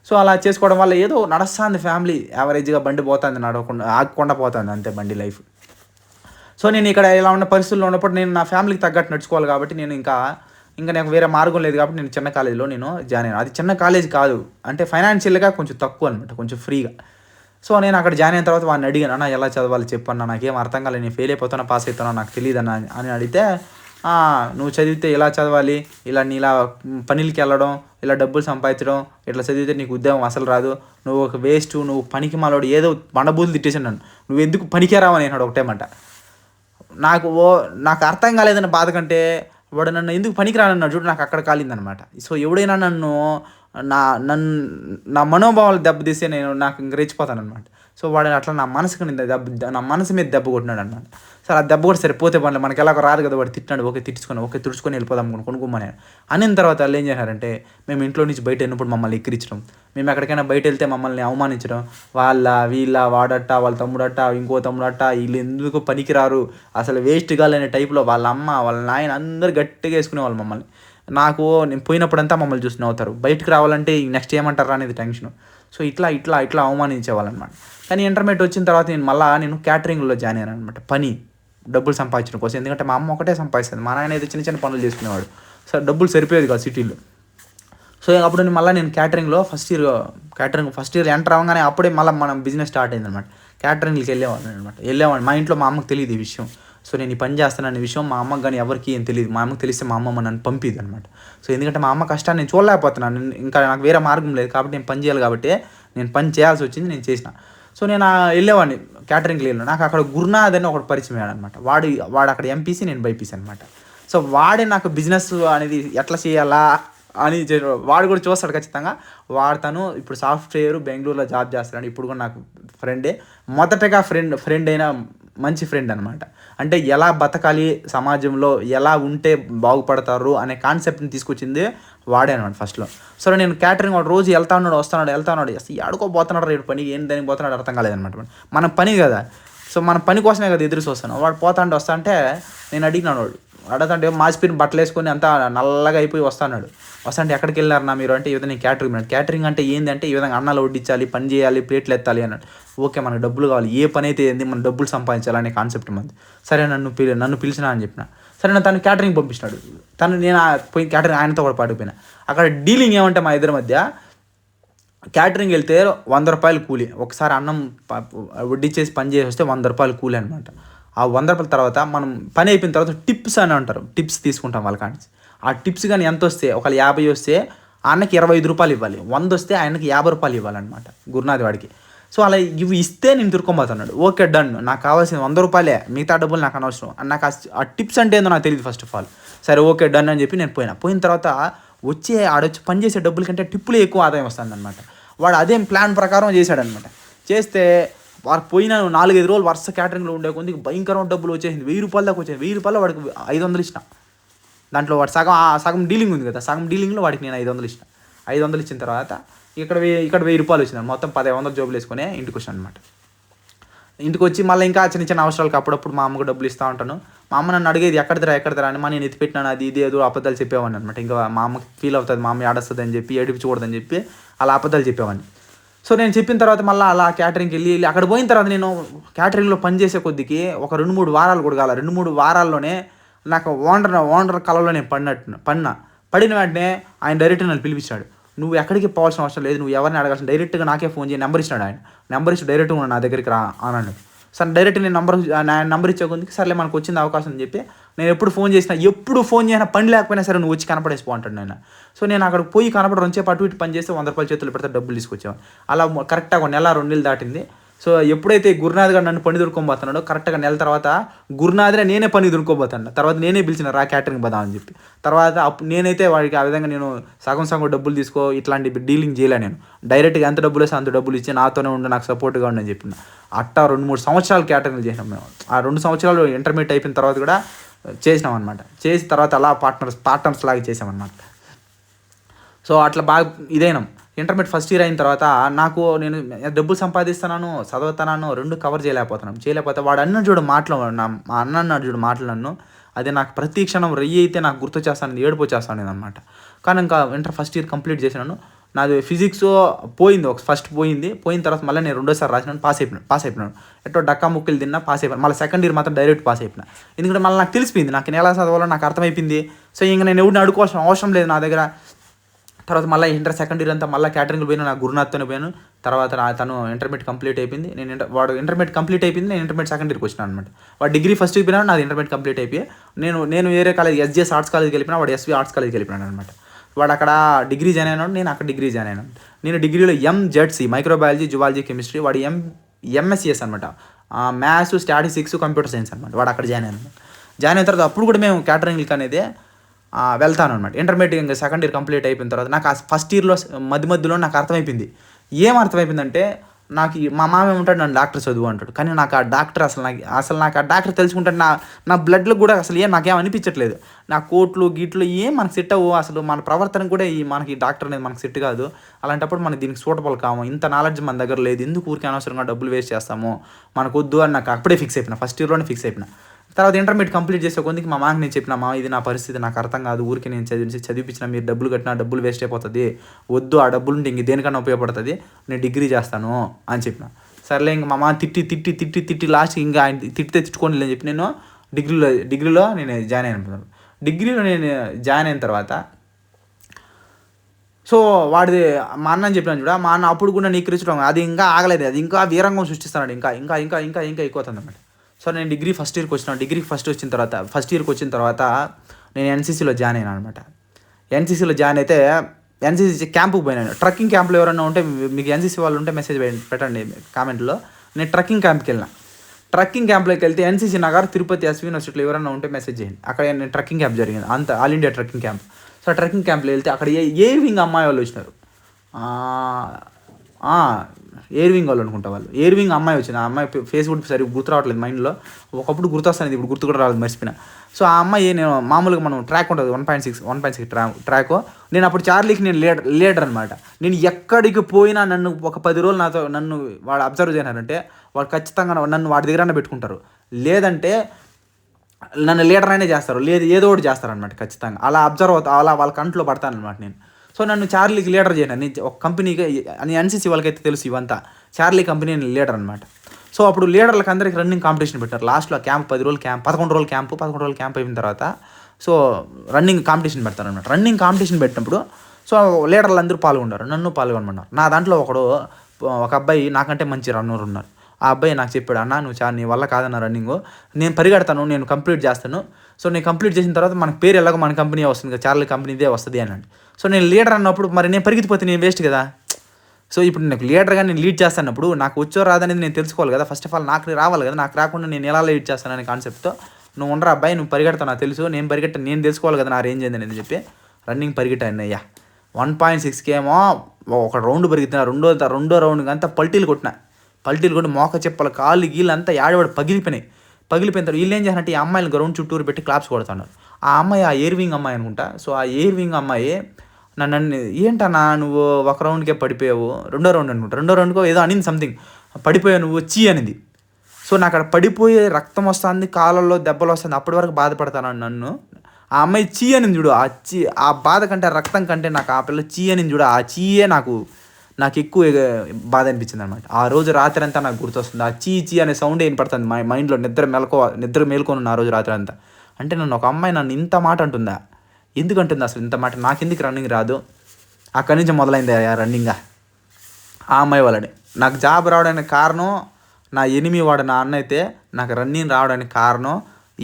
సో అలా చేసుకోవడం వల్ల ఏదో నడుస్తుంది ఫ్యామిలీ, యావరేజ్గా బండి పోతుంది, ఆగకుండా పోతుంది అంతే బండి లైఫ్. సో నేను ఇక్కడ ఇలా ఉన్న పరిస్థితుల్లో ఉన్నప్పుడు నేను నా ఫ్యామిలీకి తగ్గట్టు నడుచుకోవాలి. కాబట్టి నేను ఇంకా నాకు వేరే మార్గం లేదు. కాబట్టి నేను చిన్న కాలేజీలో నేను జాయిన్ అయ్యాను. అది చిన్న కాలేజ్ కాదు, అంటే ఫైనాన్షియల్గా కొంచెం తక్కువ అనమాట, కొంచెం ఫ్రీగా. సో నేను అక్కడ జాయిన్ అయిన తర్వాత వాడిని అడిగాను, అన్న ఎలా చదవాలి చెప్పన్నా, నాకేం అర్థం కాలేదు, నేను ఫెయిల్ అయిపోతానో పాస్ అవుతానో నాకు తెలియదు అన్న అని అడిగితే, నువ్వు చదివితే ఇలా చదవాలి, ఇలా పనులకి వెళ్ళడం, ఇలా డబ్బులు సంపాదించడం, ఇట్లా చదివితే నీకు ఉద్యోగం అసలు రాదు, నువ్వు ఒక వేస్ట్, నువ్వు పనికి మాలోడు, ఏదో బండబూతులు తిట్టేసాను నన్ను, నువ్వు ఎందుకు పనికే రావని అన్నాడు ఒకటేమంట. నాకు అర్థం కాలేదన్న బాధ కంటే వాడు నన్ను ఎందుకు పనికిరానన్నాడు చూడు, నాకు అక్కడ కాలిందనమాట. సో ఎవడైనా నా మనోభావాలు దెబ్బతీస్తే నాకు ఇంక రెచ్చిపోతాను అనమాట. సో వాడు అట్లా నా మనసు మీద దెబ్బ కొట్టినాడు అనమాట. సరే ఆ దెబ్బ కూడా సరిపోతే పనులు మనకి ఎలా రాదు కదా, వాడు తిట్టినాడు, తుడుచుకొని వెళ్ళిపోదాం కొనుక్కోమని అనిన తర్వాత వాళ్ళు ఏం చేశారంటే, మేము ఇంట్లో నుంచి బయట వెళ్ళినప్పుడు మమ్మల్ని ఎక్కిరించడం, మేము ఎక్కడికైనా బయట వెళ్తే మమ్మల్ని అవమానించడం, వీళ్ళ వాడట్ట, వాళ్ళ తమ్ముడట్ట, ఇంకో తమ్ముడట్ట, వీళ్ళు ఎందుకు పనికిరారు, అసలు వేస్ట్ కాలనే టైప్లో వాళ్ళ అమ్మ వాళ్ళ నాయన అందరు గట్టిగా వేసుకునేవాళ్ళు మమ్మల్ని. నేను పోయినప్పుడంతా మమ్మల్ని చూసి నవ్వుతారు, బయటకు రావాలంటే నెక్స్ట్ ఏమంటారా అనేది టెన్షన్. సో ఇట్లా అవమానించేవాళ్ళు అనమాట. కానీ ఇంటర్మీడియట్ వచ్చిన తర్వాత నేను క్యాటరింగ్లో జాయిన్ అయ్యాను అనమాట, పని డబ్బులు సంపాదించడం కోసం. ఎందుకంటే మా అమ్మ ఒకటే సంపాదిస్తుంది, మా నాయన అయితే చిన్న చిన్న పనులు చేసుకునేవాడు. సో డబ్బులు సరిపోయేది కాదు సిటీలో. సో అప్పుడు నేను క్యాటరింగ్లో ఫస్ట్ ఇయర్ ఎంటర్ అవ్వగానే అప్పుడే మనం బిజినెస్ స్టార్ట్ అయింది అనమాట. క్యాటరింగ్కి వెళ్ళేవాడిని. మా ఇంట్లో మా అమ్మకి తెలియదు ఈ విషయం. సో నేను ఈ పని చేస్తాననే విషయం మా అమ్మకి కానీ ఎవరికి ఏం తెలియదు. మా అమ్మకి తెలిస్తే మా అమ్మమ్మ నన్ను పంపిది అనమాట. సో ఎందుకంటే మా అమ్మ కష్టాన్ని నేను చూడలేకపోతున్నాను, ఇంకా నాకు వేరే మార్గం లేదు కాబట్టి నేను పని చేయాలి, కాబట్టి నేను పని చేయాల్సి వచ్చింది, నేను చేసిన. సో నేను వెళ్ళేవాడిని క్యాటరింగ్కి వెళ్ళాను. నాకు అక్కడ గురునాథ్ అని ఒకటి పరిచయం అయ్యాడు అనమాట. వాడు అక్కడ ఎంపీసీ, నేను బైపీసీ అనమాట. సో వాడే నాకు బిజినెస్ అనేది ఎట్లా చేయాలా అని వాడు కూడా చూస్తాడు ఖచ్చితంగా. తను ఇప్పుడు సాఫ్ట్వేర్ బెంగళూరులో జాబ్ చేస్తాడు. ఇప్పుడు కూడా నాకు ఫ్రెండే, మొదటగా ఫ్రెండ్ అయిన మంచి ఫ్రెండ్ అనమాట. అంటే ఎలా బతకాలి సమాజంలో, ఎలా ఉంటే బాగుపడతారు అనే కాన్సెప్ట్ని తీసుకొచ్చింది వాడే అనమాట ఫస్ట్లో. సో నేను క్యాటరింగ్ వాడు రోజు వస్తున్నాడు అసలు ఆడుకోబోతున్నాడు, రేపు పని ఏం దానికి పోతున్నాడు అర్థం కాలేదనమాట. మన పని కదా, సో మన పని కోసమే కదా ఎదురు చూస్తాను. వాడు వస్తా అంటే నేను అడిగినాడు, అడుగుతుంటే మాసిపోయిన బట్టలు వేసుకొని అంతా నల్లగా అయిపోయి వస్తాడు. అంటే ఎక్కడికి వెళ్ళారన్నా మీరు అంటే, ఈ విధంగా నేను క్యాటరింగ్ అంటే ఏంటంటే ఈ విధంగా అన్నాలు వడ్డించాలి, పని చేయాలి, ప్లేట్లు ఎత్తాలి అన్నాడు. ఓకే మనకు డబ్బులు కావాలి, ఏ పని అయితే ఏంది, మనం డబ్బులు సంపాదించాలనే కాన్సెప్ట్ మంది. సరే నన్ను పిలిచినా అని చెప్పిన. సరే తను క్యాటరింగ్ పంపించినాడు. నేను పోయి క్యాటరింగ్ ఆయనతో కూడా పాటుపోయినా. అక్కడ డీలింగ్ ఏమంటే మా ఇద్దరి మధ్య, క్యాటరింగ్ వెళ్తే 100 రూపాయలు కూలి, ఒకసారి అన్నం వడ్డించేసి పని చేసి వస్తే 100 రూపాయలు కూలి అనమాట. ఆ 100 రూపాయల తర్వాత మనం పని అయిపోయిన తర్వాత టిప్స్ అని అంటారు, టిప్స్ తీసుకుంటాం వాళ్ళ కాడి నుంచి. ఆ టిప్స్ కానీ ఎంత వస్తే, ఒకవేళ 50 వస్తే ఆయనకి 25 రూపాయలు ఇవ్వాలి, 100 వస్తే ఆయనకి 50 రూపాయలు ఇవ్వాలన్నమాట గురునాథ్ వాడికి. సో అలా ఇవి ఇస్తే నేను తిరుక్కోబోతున్నాడు. ఓకే డన్, నాకు కావాల్సింది 100 రూపాయలే, మిగతా డబ్బులు నాకు అనవసరం. నాకు ఆ టిప్స్ అంటే ఏందో నాకు తెలియదు ఫస్ట్ ఆఫ్ ఆల్. సరే ఓకే డన్ అని చెప్పి నేను పోయిన తర్వాత ఆడొచ్చి పని చేసే డబ్బుల కంటే టిప్పులు ఎక్కువ ఆదాయం వస్తుంది అనమాట. వాడు అదేం ప్లాన్ ప్రకారం చేశాడనమాట. చేస్తే వాడు పోయిన 4-5 రోజులు వరుస క్యాటరింగ్లో ఉండే కొందికి భయంకరమైన డబ్బులు వచ్చేసింది. 1000 రూపాయల దాకా వచ్చేది. 1000 రూపాయలు వాడికి 500 ఇచ్చిన. దాంట్లో వాడు సగం డీలింగ్ ఉంది కదా, సగం డీలింగ్లో వాడికి నేను 500 ఇచ్చిన. 500 ఇచ్చిన తర్వాత ఇక్కడ 1000 రూపాయలు వచ్చింది. మొత్తం 1500 జోబులు వేసుకొని ఇంటికి వచ్చాను అనమాట. ఇంటికి వచ్చి మళ్ళీ ఇంకా చిన్న అవసరాలకు అప్పుడప్పుడు మా అమ్మకు డబ్బులు ఇస్తూ ఉంటాను. మా అమ్మ నన్ను అడిగేది ఎక్కడిదిరా అని, నేను ఎత్తిపెట్టినాను అది ఇది ఏదో అబద్ధాలు చెప్పేవాడిని అనమాట. ఇంకా మా అమ్మకి ఫీల్ అవుతుంది, మా అమ్మ ఏడుస్తుంది అని చెప్పి, ఏడిపించకూడదని చెప్పి అలా అబద్ధాలు చెప్పేవాడిని. సో నేను చెప్పిన తర్వాత మళ్ళీ అలా క్యాటరింగ్కి వెళ్ళి అక్కడ పోయిన తర్వాత నేను క్యాటరింగ్లో పనిచేసే కొద్దికి ఒక 2-3 వారాలు కూడా కాల, 2-3 వారాల్లోనే నాకు ఓనర్ కళలో నేను పడిన వెంటనే ఆయన డైరెక్ట్ నన్ను పిలిపించాడు. నువ్వు ఎక్కడికి పోవాల్సిన అవసరం లేదు, నువ్వు ఎవరిని అడగాల్సిన, డైరెక్ట్గా నాకే ఫోన్ చేయి, నెంబర్ ఇచ్చినాడు ఆయన. నెంబర్ ఇచ్చి డైరెక్ట్గా నా దగ్గరికి రా అన్నాడు. సరే డైరెక్ట్ నేను నెంబర్ ఇచ్చే కొద్దికి సర్లే మనకు వచ్చింది అవకాశం అని చెప్పి నేను ఎప్పుడు ఫోన్ చేసినా పని లేకపోయినా సరే నువ్వు వచ్చి కనపడేసిపో అంటాడు నేను. సో నేను అక్కడికి పోయి కనపడ అటు ఇటు పని చేస్తే 100 రూపాయలు చేతులు పెడితే డబ్బులు తీసుకొచ్చేవాడు. అలా కరెక్ట్గా 1-2 నెలలు దాటింది. సో ఎప్పుడైతే గురునాథ్ గారు నన్ను పని దొరుకోబోతున్నాడో కరెక్ట్గా నెల తర్వాత గురునాథ్నే నేనే పని దొరుకోబోతాను. తర్వాత నేనే పిలిచిన రా క్యాటరింగ్ బదా అని చెప్పి. తర్వాత నేనైతే వాడికి ఆ విధంగా నేను సగం డబ్బులు తీసుకో ఇట్లాంటి డీలింగ్ చేయలే. నేను డైరెక్ట్గా ఎంత డబ్బులు వేస్తే అంత డబ్బులు ఇచ్చి నాతోనే ఉండి నాకు సపోర్ట్గా ఉండని చెప్పిన. అట్టా 2-3 సంవత్సరాలు క్యాటరింగ్ చేసినాం మేము. ఆ 2 సంవత్సరాలు ఇంటర్మీడియట్ అయిపోయిన తర్వాత కూడా చేసినాం అనమాట. చేసిన తర్వాత అలా పార్ట్నర్స్ లాగా చేసామన్నమాట. సో అట్లా బాగా ఇదైనాం. ఇంటర్మీడియట్ ఫస్ట్ ఇయర్ అయిన తర్వాత నేను డబ్బులు సంపాదిస్తున్నాను, చదువుతున్నాను, 2 కవర్ చేయలేకపోతే వాడు అన్న చూడు మాటలు, మా అన్న అన్నాడు చూడు మాటలు నన్ను, అది నాకు ప్రతి క్షణం అయితే నాకు గుర్తు చేస్తాను, ఏడుపు వచ్చేస్తాను నేను అనమాట. కానీ ఇంకా ఇంటర్ ఫస్ట్ ఇయర్ కంప్లీట్ చేసినాను. నాది ఫిజిక్స్ పోయింది, ఫస్ట్ పోయిన తర్వాత మళ్ళీ నేను 2వ రాసినాను, పాస్ అయిపోయినాను. ఎట్టో డక్కా ముక్కలు తిన్నా పాస్ అయిపోయాను. మళ్ళీ సెకండ్ ఇయర్ మాత్రం డైరెక్ట్ పాస్ అయిపోయినా. ఎందుకంటే మళ్ళీ నాకు తెలిసిపోయింది, నాకు ఎలా చదవాలో నాకు అర్థమైపోయింది. సో ఇంకా నేను ఎవరిని అడుకోవాల్సిన అవసరం లేదు నా దగ్గర. తర్వాత మళ్ళీ సెకండ్ ఇయర్ అంతా మళ్ళీ క్యాటరింగ్లో పోయినా, నా గురునాథ్తోనే పోయాను. తర్వాత తను ఇంటర్మీడియట్ కంప్లీట్ అయిపోయింది, వాడు ఇంటర్మీడియట్ కంప్లీట్ అయిపోయింది, నేను ఇంటర్మీడియట్ సెకండ్ ఇయర్కి వచ్చినాను అనమాట. వాడు డిగ్రీ ఫస్ట్ అయిపోయినాడు, నాది ఇంటర్మీడియట్ కంప్లీట్ అయిపోయి నేను వేరే కాలేజ్ SGS ఆర్ట్స్ కాలేజ్కి వెళ్ళిపోయినా, వాడు SV ఆర్ట్స్ కాలేజ్కి వెళ్ళిపోయినాడు అనమాట. వాడు అక్కడ డిగ్రీ జాయిన్ అయినాడు, నేను అక్కడ డిగ్రీ జాయిన్ అయినాను. నేను డిగ్రీలో MZC మైక్రోబయాలజీ, జువాలజీ, కెమిస్ట్రీ, వాడు MSCS అనమాట, మ్యాథ్స్, స్టాటిస్టిక్స్, కంప్యూటర్ సైన్స్ అనమాట. వాడు అక్కడ జాయిన్ అయిన తర్వాత అప్పుడు కూడా మేము క్యాటరింగ్కి అనేది వెళ్తాను అనమాట. ఇంటర్మీడియట్ ఇంకా సెకండ్ ఇయర్ కంప్లీట్ అయిపోయిన తర్వాత నాకు ఆ ఫస్ట్ ఇయర్లో మధ్యలో నాకు అర్థమైపోయింది. ఏం అర్థమైపోయిందంటే, నాకు మా మామ ఏమంటాడు, నన్ను డాక్టర్ చదువు అంటాడు. కానీ నాకు ఆ డాక్టర్ అసలు నాకు ఆ డాక్టర్ తెలుసుకుంటే నా బ్లడ్లో కూడా అసలు నాకేం అనిపించట్లేదు. నా కోట్లు గీట్లు ఏం మనకు సెట్ అవ్వు, అసలు మన ప్రవర్తన కూడా మనకి డాక్టర్ అనేది మనకు సెట్ కాదు. అలాంటప్పుడు మనకి దీనికి సూటబుల్ కాము, ఇంత నాలెడ్జ్ మన దగ్గర లేదు, ఎందుకు ఊరికి అనవసరంగా డబ్బులు వేస్ట్ చేస్తాము, మనకు వద్దు అని నాకు అప్పుడే ఫిక్స్ అయిపోయినా, ఫస్ట్ ఇయర్లోనే ఫిక్స్ అయిపోయినా. తర్వాత ఇంటర్మీడియట్ కంప్లీట్ చేసే కొందికి మా మాకు నేను చెప్పిన, ఇది నా పరిస్థితి, నాకు అర్థం కాదు, ఊరికి నేను చదివించిన, మీరు డబ్బులు కట్టినా డబ్బులు వేస్ట్ అయిపోతుంది, వద్దు, ఆ డబ్బులు ఉంటే ఇంక దేనికన్నా ఉపయోగపడుతుంది, నేను డిగ్రీ చేస్తాను అని చెప్పిన. సర్లే ఇంక మా మామ తిట్టి లాస్ట్ ఇంకా ఆయన తిట్టుకొని అని చెప్పి నేను డిగ్రీలో నేను జాయిన్ అయిపోతాను. డిగ్రీలో నేను జాయిన్ అయిన తర్వాత సో వాడిది మా అన్న అని చెప్పినాను చూడ, మా అన్న అప్పుడు కూడా నీకరించడం అది ఇంకా ఆగలేదు, అది ఇంకా వీరంగం సృష్టిస్తున్నాడు, ఇంకా ఇంకా ఇంకా ఇంకా ఇంకా ఎక్కువ అనమాట. సో నేను డిగ్రీ ఫస్ట్ ఇయర్కి వచ్చిన, డిగ్రీకి ఫస్ట్ ఇయర్కి వచ్చిన తర్వాత నేను ఎన్సీసీలో జాయిన్ అయినా అనమాట. ఎన్సీసీలో జాయిన్ అయితే ఎన్సీసీ క్యాంపుకి పోయినాను. ట్రక్కింగ్ క్యాంపులో ఎవరైనా ఉంటే మీకు ఎన్సీసీ వాళ్ళు ఉంటే మెసేజ్ పెట్టండి కామెంట్లో. నేను ట్రక్కింగ్ క్యాంప్కి వెళ్ళిన. ట్రక్కింగ్ క్యాంప్లోకి వెళ్తే ఎన్సీసీ నగర్ తిరుపతి ఎస్వి యూనివర్సిటీలో ఎవరైనా ఉంటే మెసేజ్ చేయండి. అక్కడ నేను ట్రక్కింగ్ క్యాంప్ జరిగింది, అంత all India trekking camp. So trekking క్యాంప్లో వెళ్తే అక్కడ ఏ వింగ్ అమ్మాయి వాళ్ళు వచ్చినారు, ఎయిర్ వింగ్ వాళ్ళు అనుకుంటా. వాళ్ళు ఎయిర్ వింగ్ అమ్మాయి వచ్చింది. ఆ అమ్మాయి ఫేస్ కూడా సరిగ్గా గుర్తు రావట్లేదు మైండ్లో. ఒకప్పుడు గుర్తొస్తాను, ఇప్పుడు గుర్తు కూడా రాలేదు, మర్చిపోయినా. సో ఆ అమ్మాయి నేను మామూలుగా మనం ట్రాక్ ఉంటుంది 1.6 ట్రాక్. నేను అప్పుడు చార్లీకి నేను లీడర్ అనమాట. నేను ఎక్కడికి పోయినా నన్ను ఒక 10 రోజులు నన్ను వాడు అబ్జర్వ్ చేయనారంటే వాడు ఖచ్చితంగా నన్ను వాడి దగ్గరనే పెట్టుకుంటారు, లేదంటే నన్ను లీడర్ అయినా చేస్తారు, లేదు ఏదో ఒకటి చేస్తారనమాట ఖచ్చితంగా. అలా అబ్జర్వ్ అవుతా, అలా వాళ్ళ కంట్లో పడతానమాట నేను. సో నన్ను చార్లీకి లీడర్ చేయను. నేను ఒక కంపెనీకి ఎన్సీసీ వాళ్ళకైతే తెలుసు ఇవంతా, చార్లీ కంపెనీ లీడర్ అనమాట. సో అప్పుడు లీడర్లకు అందరికి రన్నింగ్ కాంపిటీషన్ పెట్టారు. లాస్ట్లో క్యాంప్ 10 రోజులు క్యాంప్, 11 రోజులు క్యాంప్ అయిన తర్వాత సో రన్నింగ్ కాంపిటీషన్ పెడతారు అనమాట. రన్నింగ్ కాంపిటీషన్ పెట్టినప్పుడు సో లీడర్లు అందరూ పాల్గొన్నారు, నన్ను పాల్గొనమన్నారు. నా దాంట్లో ఒక అబ్బాయి నాకంటే మంచి రన్నర్ ఉన్నారు. ఆ అబ్బాయి నాకు చెప్పాడు, అన్న నువ్వు నీ వల్ల కాదన్న రన్నింగ్, నేను పరిగెడతాను, నేను కంప్లీట్ చేస్తాను. సో నేను కంప్లీట్ చేసిన తర్వాత మనకు పేరు ఎలాగో మన కంపెనీ వస్తుంది కదా, చార్లీ కంపెనీదే వస్తుంది అన్నాడు. సో నేను లీడర్ అన్నప్పుడు మరి నేను పరిగెత్తిపోతే నేను వేస్ట్ కదా. సో ఇప్పుడు నాకు లీడర్గా నేను లీడ్ చేస్తున్నప్పుడు నాకు వచ్చో రాదనేది నేను తెలుసుకోవాలి కదా. ఫస్ట్ ఆఫ్ ఆల్ నాకు రావాలి కదా, నాకు రాకుండా నేను ఎలా లీడ్ చేస్తాననే కాన్సెప్ట్తో నువ్వు ఉండరా అబ్బాయి, నువ్వు పరిగెడతావు నాకు తెలుసు, నేను తెలుసుకోవాలి కదా నా రేంజ్ ఏందని చెప్పి రన్నింగ్ పరిగెట్టాను. అయ్యా 1.6 ఏమో ఒక రౌండ్ పరిగెత్తిన, రెండో రౌండ్కి అంతా పల్టీలు కొట్టి మోక చెప్పాలి కాళ్ళు గీళ్ళు అంతా యాడవాడు పగిలిపోయిన తర్వాత వీళ్ళు ఏం చేసినట్టు ఈ అమ్మాయిలు గ్రౌండ్ చుట్టూరు పెట్టి క్లాప్స్ కొడుతున్నారు. ఆ అమ్మాయి ఆ ఎయిర్ వింగ్ అమ్మాయి అనుకుంటా. సో ఆ ఎయిర్ వింగ్ అమ్మాయి నన్ను ఏంటన్నా నువ్వు ఒక రౌండ్కే పడిపోయావు, రెండో రౌండ్కో ఏదో అనింది సంథింగ్, పడిపోయావు నువ్వు చీ అనింది. సో నాకు అక్కడ పడిపోయి రక్తం వస్తుంది, కాళ్ళల్లో దెబ్బలు వస్తుంది, అప్పటి వరకు బాధపడతాను నన్ను. ఆ అమ్మాయి చీ అనింది చూడు, ఆ బాధ కంటే రక్తం కంటే నాకు ఆ పిల్ల చీ అనింది చూడు, ఆ చీయే నాకు ఎక్కువ బాధ అనిపించింది అనమాట. ఆ రోజు రాత్రి అంతా నాకు గుర్తొస్తుంది, ఆ చీ అనే సౌండ్ వినపడుతుంది మా మైండ్లో. నిద్ర మేల్కొని ఆ రోజు రాత్రి అంతా. అంటే ఒక అమ్మాయి నన్ను ఇంత మాట అంటుందా, ఎందుకంటుంది అసలు ఇంత మాట, నాకెందుకు రన్నింగ్ రాదు. అక్కడి నుంచి మొదలైంది రన్నింగ్ ఆ అమ్మాయి వాళ్ళని. నాకు జాబ్ రావడానికి కారణం నా వాడు నా అన్న అయితే, నాకు రన్నింగ్ రావడానికి కారణం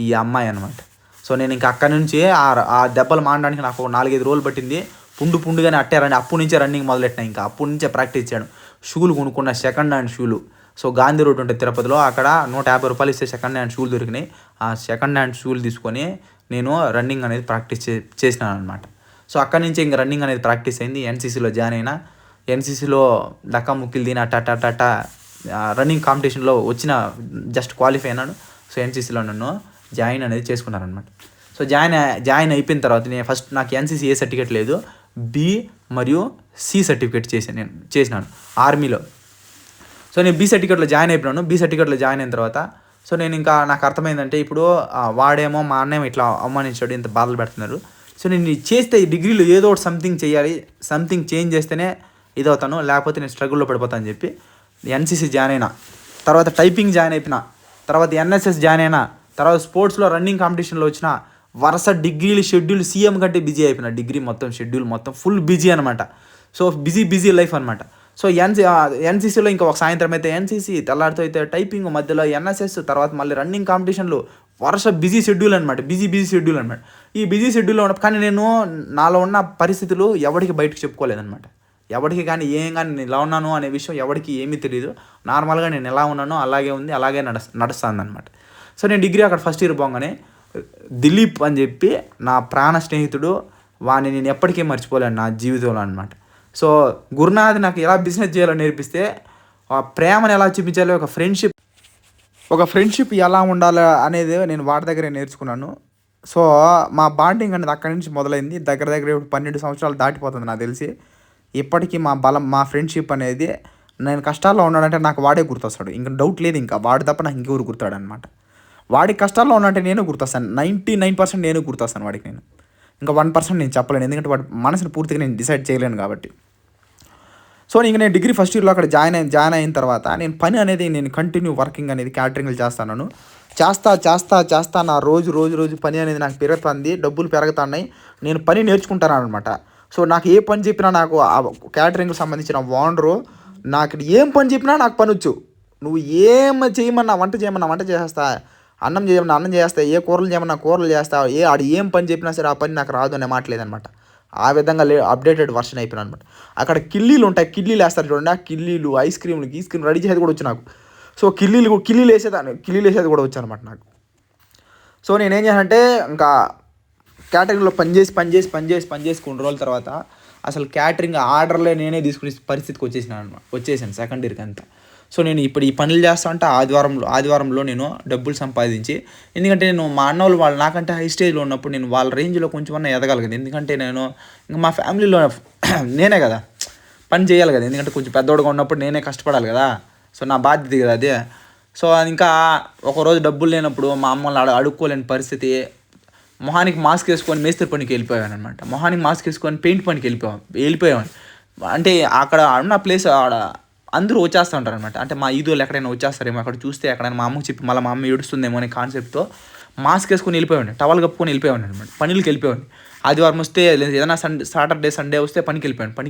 ఈ అమ్మాయి అనమాట. సో నేను ఇంకా అక్కడి నుంచి ఆ దెబ్బలు మానడానికి నాకు 4-5 రోజులు పట్టింది. పుండుగానే అట్టారని అప్పటి నుంచే రన్నింగ్ మొదలెట్టినా. ఇంకా అప్పటి నుంచే ప్రాక్టీస్ చేయను. షూలు కొనుక్కున్న సెకండ్ హ్యాండ్ షూలు. సో గాంధీ రోడ్ ఉంటుంది తిరుపతిలో, అక్కడ 150 రూపాయలు ఇస్తే సెకండ్ హ్యాండ్ షూలు దొరికినాయి. ఆ సెకండ్ హ్యాండ్ షూలు తీసుకొని నేను రన్నింగ్ అనేది ప్రాక్టీస్ చేసినాను అనమాట. సో అక్కడి నుంచి ఇంకా రన్నింగ్ అనేది ప్రాక్టీస్ అయింది. ఎన్సీసీలో జాయిన్ అయినా. ఎన్సీసీలో డక్కా ముక్కిలు తిన టట రన్నింగ్ కాంపిటీషన్లో వచ్చిన జస్ట్ క్వాలిఫై అయినాను. సో ఎన్సీసీలో నన్ను జాయిన్ అనేది చేసుకున్నారనమాట. సో జాయిన్ అయిపోయిన తర్వాత నాకు ఎన్సీసీ ఏ సర్టిఫికేట్ లేదు, బి మరియు సి సర్టిఫికేట్ చేసినాను ఆర్మీలో. సో నేను బి సర్టిఫికేట్లో జాయిన్ అయిపోయినాను. బి సర్టిఫికేట్లో జాయిన్ అయిన తర్వాత సో నేను ఇంకా నాకు అర్థమైందంటే ఇప్పుడు వాడేమో మా అన్నేమో ఇట్లా అవమానించాడు, ఇంత బాధలు పెడుతున్నారు. సో నేను చేస్తే ఈ డిగ్రీలో ఏదో ఒకటి సంథింగ్ చేయాలి, సంథింగ్ చేంజ్ చేస్తేనే ఇదవుతాను, లేకపోతే నేను స్ట్రగుల్లో పడిపోతాను అని చెప్పి ఎన్సీసీ జాయిన్ అయినా. తర్వాత టైపింగ్ జాయిన్ అయిపోయినా. తర్వాత ఎన్ఎస్ఎస్ జాయిన్ అయినా. తర్వాత స్పోర్ట్స్లో రన్నింగ్ కాంపిటీషన్లో వచ్చిన. వరుస డిగ్రీలు షెడ్యూల్ సీఎం కంటే బిజీ అయిపోయినా. డిగ్రీ మొత్తం షెడ్యూల్ మొత్తం ఫుల్ బిజీ అనమాట. సో బిజీ లైఫ్ అనమాట. సో ఎన్సీసీలో ఇంకా ఒక సాయంత్రం అయితే ఎన్సీసీ, తెల్లారితో అయితే టైపింగ్, మధ్యలో ఎన్ఎస్ఎస్, తర్వాత మళ్ళీ రన్నింగ్ కాంపిటీషన్లు, వరుస బిజీ షెడ్యూల్ అనమాట. బిజీ షెడ్యూల్ అనమాట. ఈ బిజీ షెడ్యూల్లో ఉన్న కానీ నేను నాలో ఉన్న పరిస్థితులు ఎవరికి బయటకు చెప్పుకోలేదనమాట. ఎవరికి కానీ నేను ఇలా ఉన్నాను అనే విషయం ఎవరికి ఏమీ తెలియదు. నార్మల్గా నేను ఎలా ఉన్నానో అలాగే ఉంది, అలాగే నడుస్తుంది అనమాట. సో నేను డిగ్రీ అక్కడ ఫస్ట్ ఇయర్ పోగానే దిలీప్ అని చెప్పి నా ప్రాణ స్నేహితుడు, వాడిని నేను ఎప్పటికీ మర్చిపోలేను నా జీవితంలో అనమాట. సో గురునాథ్ నాకు ఎలా బిజినెస్ చేయాలో నేర్పిస్తే, ఆ ప్రేమను ఎలా చూపించాలో, ఒక ఫ్రెండ్షిప్ ఎలా ఉండాలో అనేది నేను వాడి దగ్గరే నేర్చుకున్నాను. సో మా బాండింగ్ అనేది అక్కడి నుంచి మొదలైంది. దగ్గర 12 సంవత్సరాలు దాటిపోతుంది నాకు తెలిసి. ఇప్పటికీ మా ఫ్రెండ్షిప్ అనేది, నేను కష్టాల్లో ఉన్నాడంటే నాకు వాడే గుర్తొస్తాడు, ఇంకా డౌట్ లేదు. ఇంకా వాడు తప్ప నాకు ఇంకెవరు గుర్తాడు అనమాట. వాడి కష్టాల్లో ఉన్నట్టే నేను గుర్తొస్తాను. 99% నేను గుర్తొస్తాను వాడికి. నేను ఇంకా 1% నేను చెప్పలేను, ఎందుకంటే వాడి మనసుని పూర్తిగా నేను డిసైడ్ చేయలేను కాబట్టి. సో ఇంక నేను డిగ్రీ ఫస్ట్ ఇయర్లో అక్కడ జాయిన్ అయిన తర్వాత నేను పని అనేది నేను కంటిన్యూ వర్కింగ్ అనేది క్యాటరింగ్లు చేస్తాను. చేస్తా నా రోజు పని అనేది నాకు పెరుగుతుంది, డబ్బులు పెరుగుతున్నాయి. నేను పని నేర్చుకుంటాను అనమాట. సో నాకు ఏ పని చెప్పినా, నాకు ఆ క్యాటరింగ్కి సంబంధించిన ఓనరు నాకు ఏం పని చెప్పినా నాకు పని వచ్చు. నువ్వు ఏం చేయమన్నా, వంట చేయమన్నా వంట చేసేస్తా, అన్నం చేయమన్నా అన్నం చేస్తా, ఏ కూరలు చేయమన్నా కూరలు చేస్తా, ఆడు ఏం పని చెప్పినా సరే ఆ పని నాకు రాదు అనే మాట లేదనమాట. ఆ విధంగా అప్డేటెడ్ వర్షన్ అయిపోయినా అనమాట. అక్కడ కిల్లీలు ఉంటాయి, కిల్లీలు వేస్తారు చూడండి, ఆ కిల్లీలు, ఐస్ క్రీమ్ రెడీ చేసేది కూడా వచ్చు నాకు. సో కిల్లీలు వేసేది కూడా వచ్చు అనమాట నాకు. సో నేనేం చేశానంటే ఇంకా క్యాటరింగ్లో పనిచేసి కొన్ని రోజుల తర్వాత అసలు క్యాటరింగ్ ఆర్డర్లే నేనే తీసుకునే పరిస్థితికి వచ్చేసాను సెకండ్ ఇయర్కి అంతా. సో నేను ఇప్పుడు ఈ పనులు చేస్తా ఉంటే ఆదివారంలో నేను డబ్బులు సంపాదించి, ఎందుకంటే నేను మా అన్నోళ్ళు వాళ్ళు నాకంటే హై స్టేజ్లో ఉన్నప్పుడు నేను వాళ్ళ రేంజ్లో కొంచెమన్నా ఎదగాలి కదా. ఎందుకంటే నేను ఇంకా మా ఫ్యామిలీలో నేనే కదా పని చేయాలి కదా, ఎందుకంటే కొంచెం పెద్దోడుగా ఉన్నప్పుడు నేనే కష్టపడాలి కదా. సో నా బాధ్యత కదా అదే. సో ఇంకా ఒకరోజు డబ్బులు లేనప్పుడు మా అమ్మల్ని అడుక్కోలేని పరిస్థితి, మొహానికి మాస్క్ వేసుకొని మేస్త్రి పనికి వెళ్ళిపోయాను అనమాట. మొహానికి మాస్క్ వేసుకొని పెయింట్ పనికి వెళ్ళిపోయాను. అంటే అక్కడ ఉన్న ప్లేస్ ఆడ అందరూ వచ్చేస్తూ ఉంటారు అనమాట. అంటే మా ఈదోళ్ళు ఎక్కడైనా వచ్చేస్తారేమో, అక్కడ చూస్తే ఎక్కడైనా మా అమ్మకి చెప్పి మళ్ళీ మా అమ్మ ఏడుస్తుందేమో అనే కాన్సెప్ట్తో మాస్క్ వేసుకొని వెళ్ళిపోయాను, టవల్ కప్పుకొని వెళ్ళిపోయాను అనమాట. పనులకి వెళ్ళిపోయాను. ఆదివారం వస్తే ఏదైనా సాటర్డే సండే వస్తే పనికి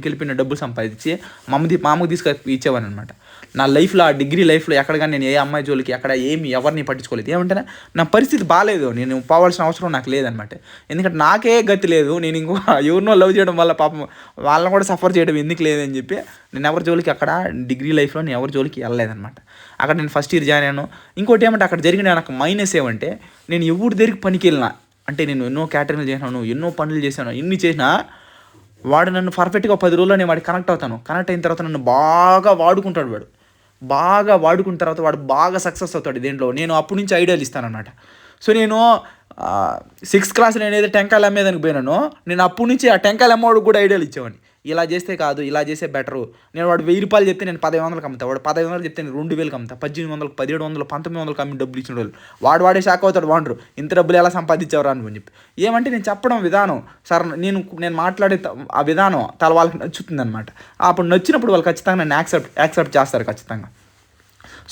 వెళ్ళిపోయిన డబ్బులు సంపాదించి మా అమ్మకి తీసుకొని ఇచ్చేవాను అనమాట. నా లైఫ్లో, ఆ డిగ్రీ లైఫ్లో ఎక్కడ కానీ నేను ఏ అమ్మాయి జోలికి ఎక్కడ ఎవరిని పట్టించుకోలేదు. ఏమంటే నా పరిస్థితి బాగాలేదు, నేను పోవాల్సిన అవసరం నాకు లేదనమాట. ఎందుకంటే నాకే గతి లేదు, నేను ఇంకో ఎవరినో లవ్ చేయడం వల్ల పాపం వాళ్ళని కూడా సఫర్ చేయడం ఎందుకు లేదని చెప్పి నేను ఎవరి జోలికి అక్కడ డిగ్రీ లైఫ్లో నేను ఎవరి జోలికి వెళ్ళలేదనమాట. అక్కడ నేను ఫస్ట్ ఇయర్ జాయిన్ అయ్యాను. ఇంకోటి ఏమంటే అక్కడ జరిగిన నాకు మైనస్ ఏమంటే, నేను ఎవరి దగ్గరికి పనికి వెళ్ళినా, అంటే నేను ఎన్నో క్యాటరింగ్లు చేసినాను, ఎన్నో పనులు చేశాను, ఎన్ని చేసినా వాడు నన్ను పర్ఫెక్ట్గా 10 రోజుల్లో నేను వాడికి కనెక్ట్ అవుతాను. కనెక్ట్ అయిన తర్వాత నన్ను బాగా వాడుకుంటాడు. బాగా వాడుకున్న తర్వాత వాడు బాగా సక్సెస్ అవుతాడు దేంట్లో. నేను అప్పటి నుంచి ఐడియాలు ఇస్తానన్నమాట. సో నేను 6th క్లాస్ నేను ఏదైతే టెంకాయలు అమ్మేదానికి పోయినానో, నేను అప్పటి నుంచి ఆ టెంకాయలు అమ్మవాడికి కూడా ఐడియాలు ఇచ్చేవాడిని. ఇలా చేస్తే కాదు, ఇలా చేస్తే బెటరు. నేను వాడు 1000 రూపాయలు చెప్తే నేను 1500కి అమ్ముతా, వాడు 1500 చెప్తే నేను 2000కి అమ్ముతా, 1800, 1700, 1900కి అమ్మి డబ్బులు ఇచ్చిన వాళ్ళు వాడే షాక్ అవుతాడు. వాడరు ఇంత డబ్బులు ఎలా సంపాదించేవారు అని చెప్పి. ఏమంటే నేను చెప్పడం విధానం, సార్ నేను మాట్లాడే ఆ విధానం వాళ్ళకి నచ్చుతుంది అనమాట. అప్పుడు నచ్చినప్పుడు వాళ్ళు ఖచ్చితంగా నన్ను యాక్సెప్ట్ చేస్తారు ఖచ్చితంగా.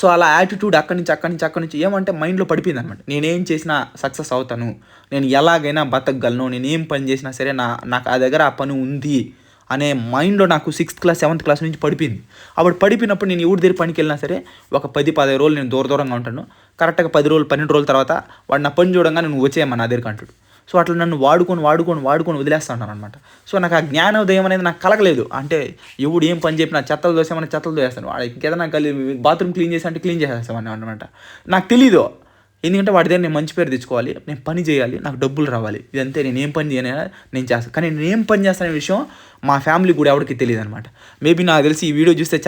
సో అలా యాటిట్యూడ్ అక్కడి నుంచి ఏమంటే మైండ్లో పడిపోయింది అనమాట. నేనేం చేసినా సక్సెస్ అవుతాను, నేను ఎలాగైనా బతకగలను, నేను ఏం పని చేసినా సరే నాకు ఆ దగ్గర ఆ పని ఉంది అనే మైండ్లో నాకు 6th క్లాస్ 7th క్లాస్ నుంచి పడిపోయింది. అప్పుడు పడిపోయినప్పుడు నేను ఎవరి దగ్గర పనికి వెళ్ళినా సరే ఒక 10-15 రోజులు నేను దూరంగా ఉంటాను. కరెక్ట్గా 10 రోజులు 12 రోజుల తర్వాత వాడు నా పని చూడంగా నువ్వు వచ్చేయమ్మా నా దగ్గరికి అంటాడు. సో అట్లా నన్ను వాడుకొని వదిలేస్తూ ఉంటాను అనమాట. సో నాకు ఆ జ్ఞానోదయం అనేది నాకు కలగలేదు. అంటే ఎవడు ఏం పని చెప్పినా చెత్తలు దోసేస్తాను, వాడు ఇంకేదైనా బాత్రూమ్ క్లీన్ చేసి అంటే క్లీన్ చేసేస్తామని అనమాట. నాకు తెలీదు, ఎందుకంటే వాడి దగ్గర నేను మంచి పేరు తెచ్చుకోవాలి, నేను పని చేయాలి, నాకు డబ్బులు రావాలి, ఇదంతే. నేను ఏం పని చేయను నేను చేస్తాను. కానీ నేను ఏం పని చేస్తానే విషయం మా ఫ్యామిలీ కూడా ఎవరికి తెలియదు అనమాట. మేబీ నాకు తెలిసి ఈ వీడియో చూస్తే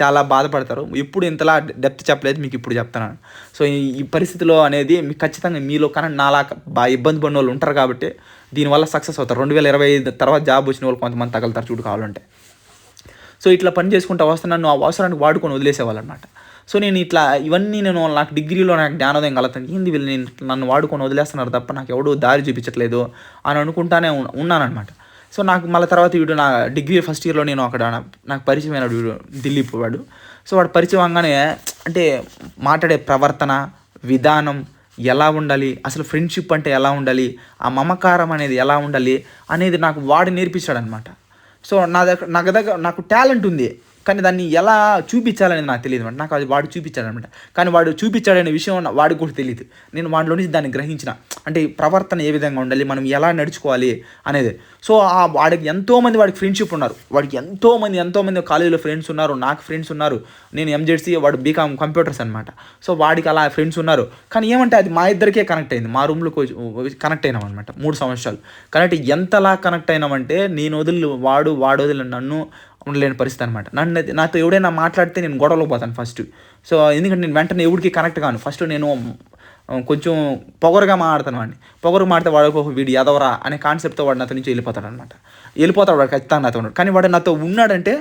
చాలా బాధపడతారు. ఎప్పుడు ఇంతలా డెప్త్ చెప్పలేదు, మీకు ఇప్పుడు చెప్తున్నాను. సో ఈ పరిస్థితిలో అనేది మీకు ఖచ్చితంగా మీలో కానీ నాలా బాగా ఇబ్బంది పడిన వాళ్ళు ఉంటారు కాబట్టి దీనివల్ల సక్సెస్ అవుతారు. 2025 తర్వాత జాబ్ వచ్చిన వాళ్ళు కొంతమంది తగలుతారు చూడు కావాలంటే. సో ఇట్లా పని చేసుకుంటూ వస్తున్నాను, ఆ అవసరానికి వాడుకొని వదిలేసేవాళ్ళు అనమాట. సో నేను ఇట్లా ఇవన్నీ నాకు డిగ్రీలో నాకు జ్ఞానోదయం కలుగుతుంది. ఏంది వీళ్ళు నన్ను వాడుకొని వదిలేస్తున్నారు తప్ప నాకు ఎవడు దారి చూపించట్లేదు అని అనుకుంటానే ఉన్నానమాట. సో నాకు మళ్ళీ తర్వాత వీడు నా డిగ్రీ ఫస్ట్ ఇయర్లో నేను అక్కడ నాకు పరిచయం అయినాడు వీడు, దిలీప్ వాడు. సో వాడు పరిచయం అవగానే అంటే మాట్లాడే ప్రవర్తన విధానం ఎలా ఉండాలి, అసలు ఫ్రెండ్షిప్ అంటే ఎలా ఉండాలి, ఆ మమకారం అనేది ఎలా ఉండాలి అనేది నాకు వాడు నేర్పించాడు అనమాట. సో నాకు టాలెంట్ ఉంది, కానీ దాన్ని ఎలా చూపించాలనేది నాకు తెలియదు అనమాట. నాకు అది వాడు చూపించాడనమాట. కానీ వాడు చూపించాడనే విషయం వాడికి కూడా తెలియదు. నేను వాడిలో నుంచి దాన్ని గ్రహించిన, అంటే ప్రవర్తన ఏ విధంగా ఉండాలి, మనం ఎలా నడుచుకోవాలి అనేది. సో వాడికి ఎంతోమంది వాడికి ఫ్రెండ్షిప్ ఉన్నారు, వాడికి ఎంతోమంది కాలేజీలో ఫ్రెండ్స్ ఉన్నారు, నాకు ఫ్రెండ్స్ ఉన్నారు. నేను ఎంజెడ్సీ, వాడు బీకామ్ కంప్యూటర్స్ అనమాట. సో వాడికి అలా ఫ్రెండ్స్ ఉన్నారు. కానీ ఏమంటే అది మా ఇద్దరికే కనెక్ట్ అయింది, మా రూమ్లో కనెక్ట్ అయినాం అనమాట 3 సంవత్సరాలు. కనెక్ట్ ఎంతలా కనెక్ట్ అయినామంటే నేను వదిలి వాడు వదిలి నన్ను ఉండలేని పరిస్థితి అనమాట. నాతో ఎవడైనా మాట్లాడితే నేను గొడవలో పోతాను ఫస్ట్. సో ఎందుకంటే నేను వెంటనే ఎవరికి కనెక్ట్ కాను. ఫస్ట్ నేను కొంచెం పొగరుగా మాట్లాడతాను వాడిని. పొగరు మాడితే వాడు వీడు ఎదవరా అనే కాన్సెప్ట్తో వాడు నాతో నుంచి వెళ్ళిపోతాడు వాడు ఖచ్చితంగా నాతో ఉన్నాడు. కానీ వాడు నాతో ఉన్నాడంటే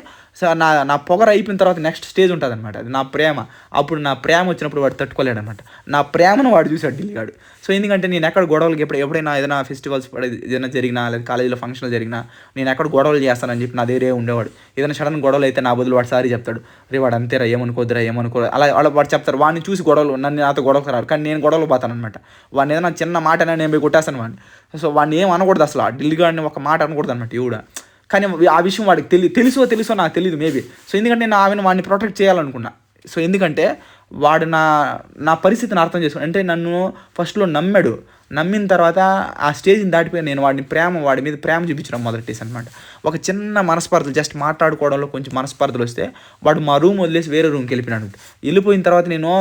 నా పొగరు అయిపోయిన తర్వాత నెక్స్ట్ స్టేజ్ ఉంటుంది అనమాట, అది నా ప్రేమ. అప్పుడు నా ప్రేమ వచ్చినప్పుడు వాడు తట్టుకోలేడు అనమాట. నా ప్రేమను వాడు చూసాడు ఢిల్లీగాడు. సో ఎందుకంటే నేను ఎక్కడ గొడవలకి ఎప్పుడైనా ఏదైనా ఫెస్టివల్స్ ఏదైనా జరిగినా లేదా కాలేజీలో ఫంక్షన్లు జరిగినా నేను ఎక్కడ గొడవలు చేస్తానని చెప్పి నా దగ్గరే ఉండేవాడు. ఏదైనా సడన్ గొడవలు అయితే నా బదులు వాడు సారీ చెప్తాడు, రే వాడు అంతేరా ఏమనుకో అలా వాడు చెప్తారు. వాడిని చూసి గొడవలు నాతో గొడవలు రారు, కానీ నేను గొడవలు పోతాను అనమాట. వాడిని ఏదైనా చిన్న మాట నేను పోయి కొట్టేస్తాను వాడిని. సో వాడిని ఏం అనకూడదు అసలు, ఢిల్లీ గాడిని ఒక మాట అనకూడదు అనమాట. ఎవడ కానీ ఆ విషయం వాడికి తెలుసో నాకు తెలియదు మేబీ. సో ఎందుకంటే నేను వాడిని ప్రొటెక్ట్ చేయాలనుకున్నా. సో ఎందుకంటే వాడు నా పరిస్థితిని అర్థం చేసుకుని, అంటే నన్ను ఫస్ట్లో నమ్మాడు. నమ్మిన తర్వాత ఆ స్టేజ్ని దాటిపోయి నేను వాడి మీద ప్రేమ చూపించడం మొదలెట్టేసి అనమాట. ఒక చిన్న మనస్పర్ధలు, జస్ట్ మాట్లాడుకోవడంలో కొంచెం మనస్పర్ధలు వస్తే వాడు మా రూమ్ వదిలేసి వేరే రూమ్కి వెళ్ళిపోయినాడు. వెళ్ళిపోయిన తర్వాత నేను